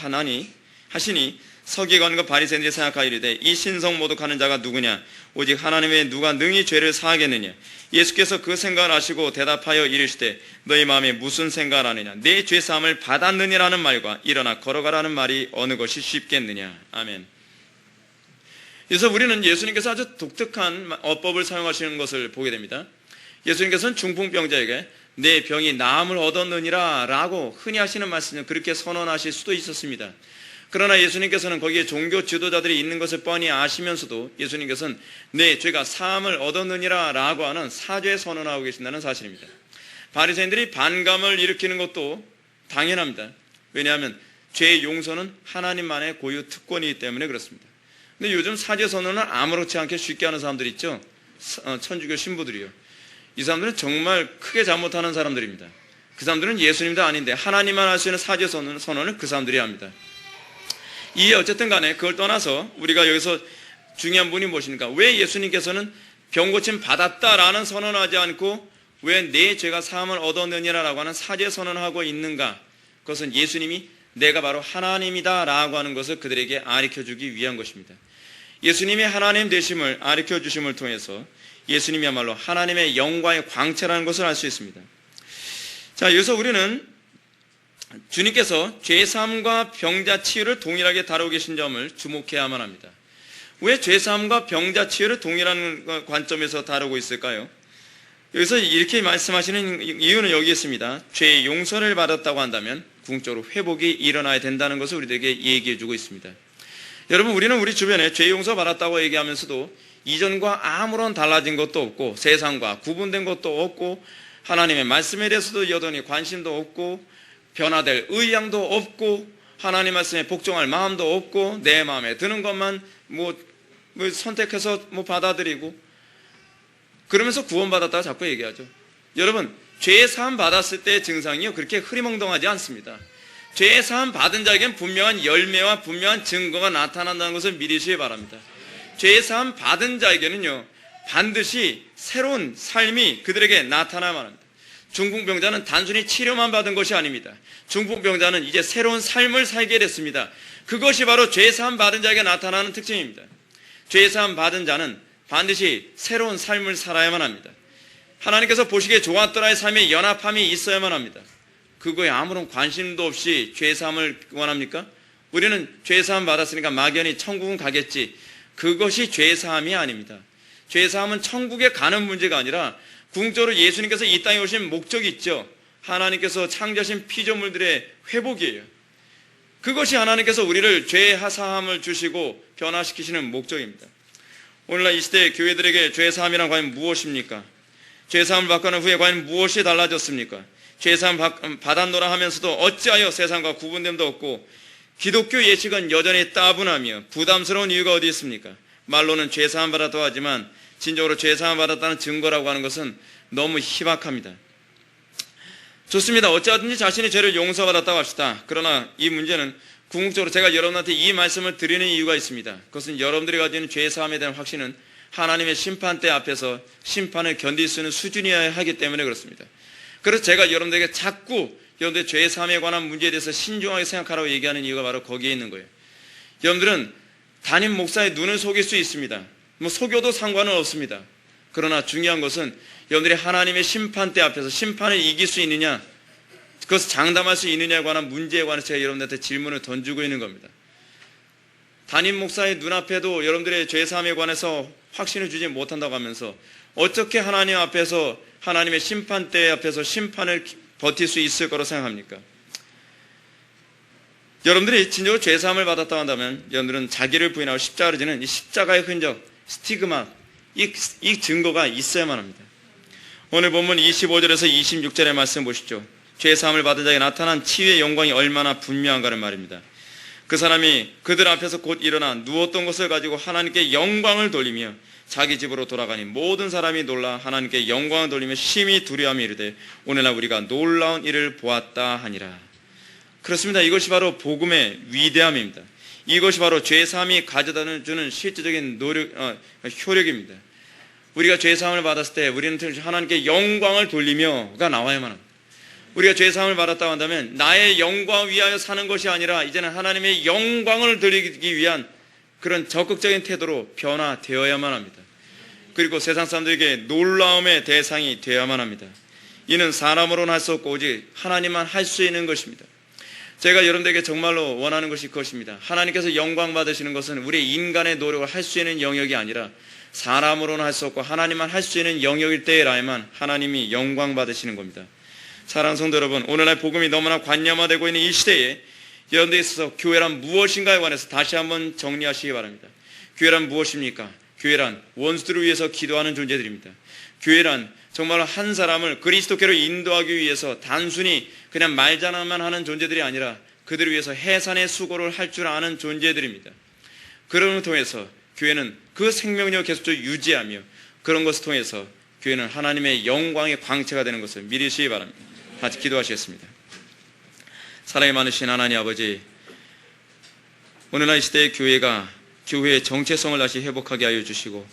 하시니 서기관과 바리새인들이 생각하여 이르되 이 신성 모독하는 자가 누구냐? 오직 하나님 외에 누가 능히 죄를 사하겠느냐? 예수께서 그 생각을 하시고 대답하여 이르시되 너희 마음에 무슨 생각을 하느냐? 내 죄사함을 받았느니라는 말과 일어나 걸어가라는 말이 어느 것이 쉽겠느냐? 아멘. 그래서 우리는 예수님께서 아주 독특한 어법을 사용하시는 것을 보게 됩니다. 예수님께서는 중풍병자에게 내 병이 나음을 얻었느니라 라고 흔히 하시는 말씀을 그렇게 선언하실 수도 있었습니다. 그러나 예수님께서는 거기에 종교 지도자들이 있는 것을 뻔히 아시면서도 예수님께서는 내 죄가 사함을 얻었느니라 라고 하는 사죄 선언하고 계신다는 사실입니다. 바리새인들이 반감을 일으키는 것도 당연합니다. 왜냐하면 죄의 용서는 하나님만의 고유 특권이기 때문에 그렇습니다. 근데 요즘 사죄 선언을 아무렇지 않게 쉽게 하는 사람들 있죠. 천주교 신부들이요. 이 사람들은 정말 크게 잘못하는 사람들입니다. 그 사람들은 예수님도 아닌데 하나님만 할 수 있는 사죄 선언을 그 사람들이 합니다. 이게 어쨌든 간에 그걸 떠나서 우리가 여기서 중요한 분이 무엇입니까? 왜 예수님께서는 병고침 받았다라는 선언하지 않고 왜 내 죄가 사함을 얻었느니라라고 하는 사죄 선언하고 있는가? 그것은 예수님이 내가 바로 하나님이다 라고 하는 것을 그들에게 가르쳐주기 위한 것입니다. 예수님이 하나님 되심을 가르쳐주심을 통해서 예수님이야말로 하나님의 영광의 광채라는 것을 알 수 있습니다. 자, 여기서 우리는 주님께서 죄사함과 병자 치유를 동일하게 다루고 계신 점을 주목해야만 합니다. 왜 죄사함과 병자 치유를 동일한 관점에서 다루고 있을까요? 여기서 이렇게 말씀하시는 이유는 여기 있습니다. 죄의 용서를 받았다고 한다면 궁극적으로 회복이 일어나야 된다는 것을 우리들에게 얘기해주고 있습니다. 여러분, 우리는 우리 주변에 죄 용서 받았다고 얘기하면서도 이전과 아무런 달라진 것도 없고 세상과 구분된 것도 없고 하나님의 말씀에 대해서도 여전히 관심도 없고 변화될 의향도 없고 하나님 말씀에 복종할 마음도 없고 내 마음에 드는 것만 선택해서 받아들이고 그러면서 구원받았다고 자꾸 얘기하죠. 여러분, 죄 사함 받았을 때의 증상이요 그렇게 흐리멍덩하지 않습니다. 죄 사함 받은 자에게는 분명한 열매와 분명한 증거가 나타난다는 것을 믿으시기 바랍니다. 죄 사함 받은 자에게는요 반드시 새로운 삶이 그들에게 나타나야만 합니다. 중풍병자는 단순히 치료만 받은 것이 아닙니다. 중풍병자는 이제 새로운 삶을 살게 됐습니다. 그것이 바로 죄사함 받은 자에게 나타나는 특징입니다. 죄사함 받은 자는 반드시 새로운 삶을 살아야만 합니다. 하나님께서 보시기에 좋았더라의 삶에 연합함이 있어야만 합니다. 그거에 아무런 관심도 없이 죄사함을 원합니까? 우리는 죄사함 받았으니까 막연히 천국은 가겠지. 그것이 죄사함이 아닙니다. 죄사함은 천국에 가는 문제가 아니라 궁극적으로 예수님께서 이 땅에 오신 목적이 있죠. 하나님께서 창조하신 피조물들의 회복이에요. 그것이 하나님께서 우리를 죄 사함을 주시고 변화시키시는 목적입니다. 오늘날 이 시대 교회들에게 죄사함이란 과연 무엇입니까? 죄사함을 받고 난 후에 과연 무엇이 달라졌습니까? 죄사함 받았노라 하면서도 어찌하여 세상과 구분됨도 없고 기독교 예식은 여전히 따분하며 부담스러운 이유가 어디 있습니까? 말로는 죄사함 받았다고 하지만 진정으로 죄사함 받았다는 증거라고 하는 것은 너무 희박합니다. 좋습니다. 어찌하든지 자신의 죄를 용서받았다고 합시다. 그러나 이 문제는 궁극적으로 제가 여러분한테 이 말씀을 드리는 이유가 있습니다. 그것은 여러분들이 가지고 있는 죄사함에 대한 확신은 하나님의 심판대 앞에서 심판을 견딜 수 있는 수준이어야 하기 때문에 그렇습니다. 그래서 제가 여러분들에게 자꾸 여러분들의 죄사함에 관한 문제에 대해서 신중하게 생각하라고 얘기하는 이유가 바로 거기에 있는 거예요. 여러분들은 담임 목사의 눈을 속일 수 있습니다. 속여도 상관은 없습니다. 그러나 중요한 것은 여러분들이 하나님의 심판대 앞에서 심판을 이길 수 있느냐, 그것을 장담할 수 있느냐에 관한 문제에 관해서 제가 여러분들한테 질문을 던지고 있는 겁니다. 담임 목사의 눈앞에도 여러분들의 죄사함에 관해서 확신을 주지 못한다고 하면서 어떻게 하나님 앞에서 하나님의 심판대 앞에서 심판을 버틸 수 있을 거라고 생각합니까? 여러분들이 진정으로 죄사함을 받았다고 한다면 여러분들은 자기를 부인하고 십자가를 지는 이 십자가의 흔적, 스티그마, 이 증거가 있어야만 합니다. 오늘 본문 25절에서 26절의 말씀 보시죠. 죄사함을 받은 자에게 나타난 치유의 영광이 얼마나 분명한가를 말입니다. 그 사람이 그들 앞에서 곧 일어나 누웠던 것을 가지고 하나님께 영광을 돌리며 자기 집으로 돌아가니 모든 사람이 놀라 하나님께 영광을 돌리며 심히 두려워하며 이르되 오늘날 우리가 놀라운 일을 보았다 하니라. 그렇습니다. 이것이 바로 복음의 위대함입니다. 이것이 바로 죄사함이 가져다 주는 실질적인 효력입니다. 우리가 죄사함을 받았을 때 우리는 하나님께 영광을 돌리며가 나와야만 합니다. 우리가 죄사함을 받았다고 한다면 나의 영광을 위하여 사는 것이 아니라 이제는 하나님의 영광을 드리기 위한 그런 적극적인 태도로 변화되어야만 합니다. 그리고 세상 사람들에게 놀라움의 대상이 되어야만 합니다. 이는 사람으로는 할 수 없고 오직 하나님만 할 수 있는 것입니다. 제가 여러분들에게 정말로 원하는 것이 그것입니다. 하나님께서 영광 받으시는 것은 우리 인간의 노력을 할 수 있는 영역이 아니라 사람으로는 할 수 없고 하나님만 할 수 있는 영역일 때라야만 하나님이 영광 받으시는 겁니다. 사랑하는 성도 여러분, 오늘날 복음이 너무나 관념화되고 있는 이 시대에 여러분들에 있어서 교회란 무엇인가에 관해서 다시 한번 정리하시기 바랍니다. 교회란 무엇입니까? 교회란 원수들을 위해서 기도하는 존재들입니다. 교회란 정말 한 사람을 그리스도께로 인도하기 위해서 단순히 그냥 말장난만 하는 존재들이 아니라 그들을 위해서 해산의 수고를 할 줄 아는 존재들입니다. 그런 것을 통해서 교회는 그 생명력을 계속적으로 유지하며 그런 것을 통해서 교회는 하나님의 영광의 광채가 되는 것을 믿으시기 바랍니다. 같이 기도하시겠습니다. 사랑이 많으신 하나님 아버지, 오늘날 이 시대의 교회가 교회의 정체성을 다시 회복하게 하여 주시고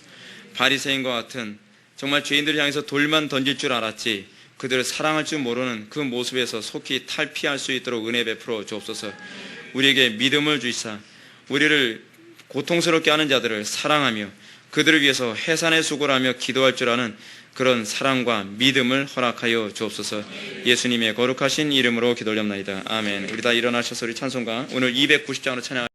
바리새인과 같은 정말 죄인들을 향해서 돌만 던질 줄 알았지 그들을 사랑할 줄 모르는 그 모습에서 속히 탈피할 수 있도록 은혜 베풀어 주옵소서. 우리에게 믿음을 주시사 우리를 고통스럽게 하는 자들을 사랑하며 그들을 위해서 해산의 수고를 하며 기도할 줄 아는 그런 사랑과 믿음을 허락하여 주옵소서. 예수님의 거룩하신 이름으로 기도 올렸나이다. 아멘. 우리 다 일어나셔서 우리 찬송가 오늘 290장으로 찬양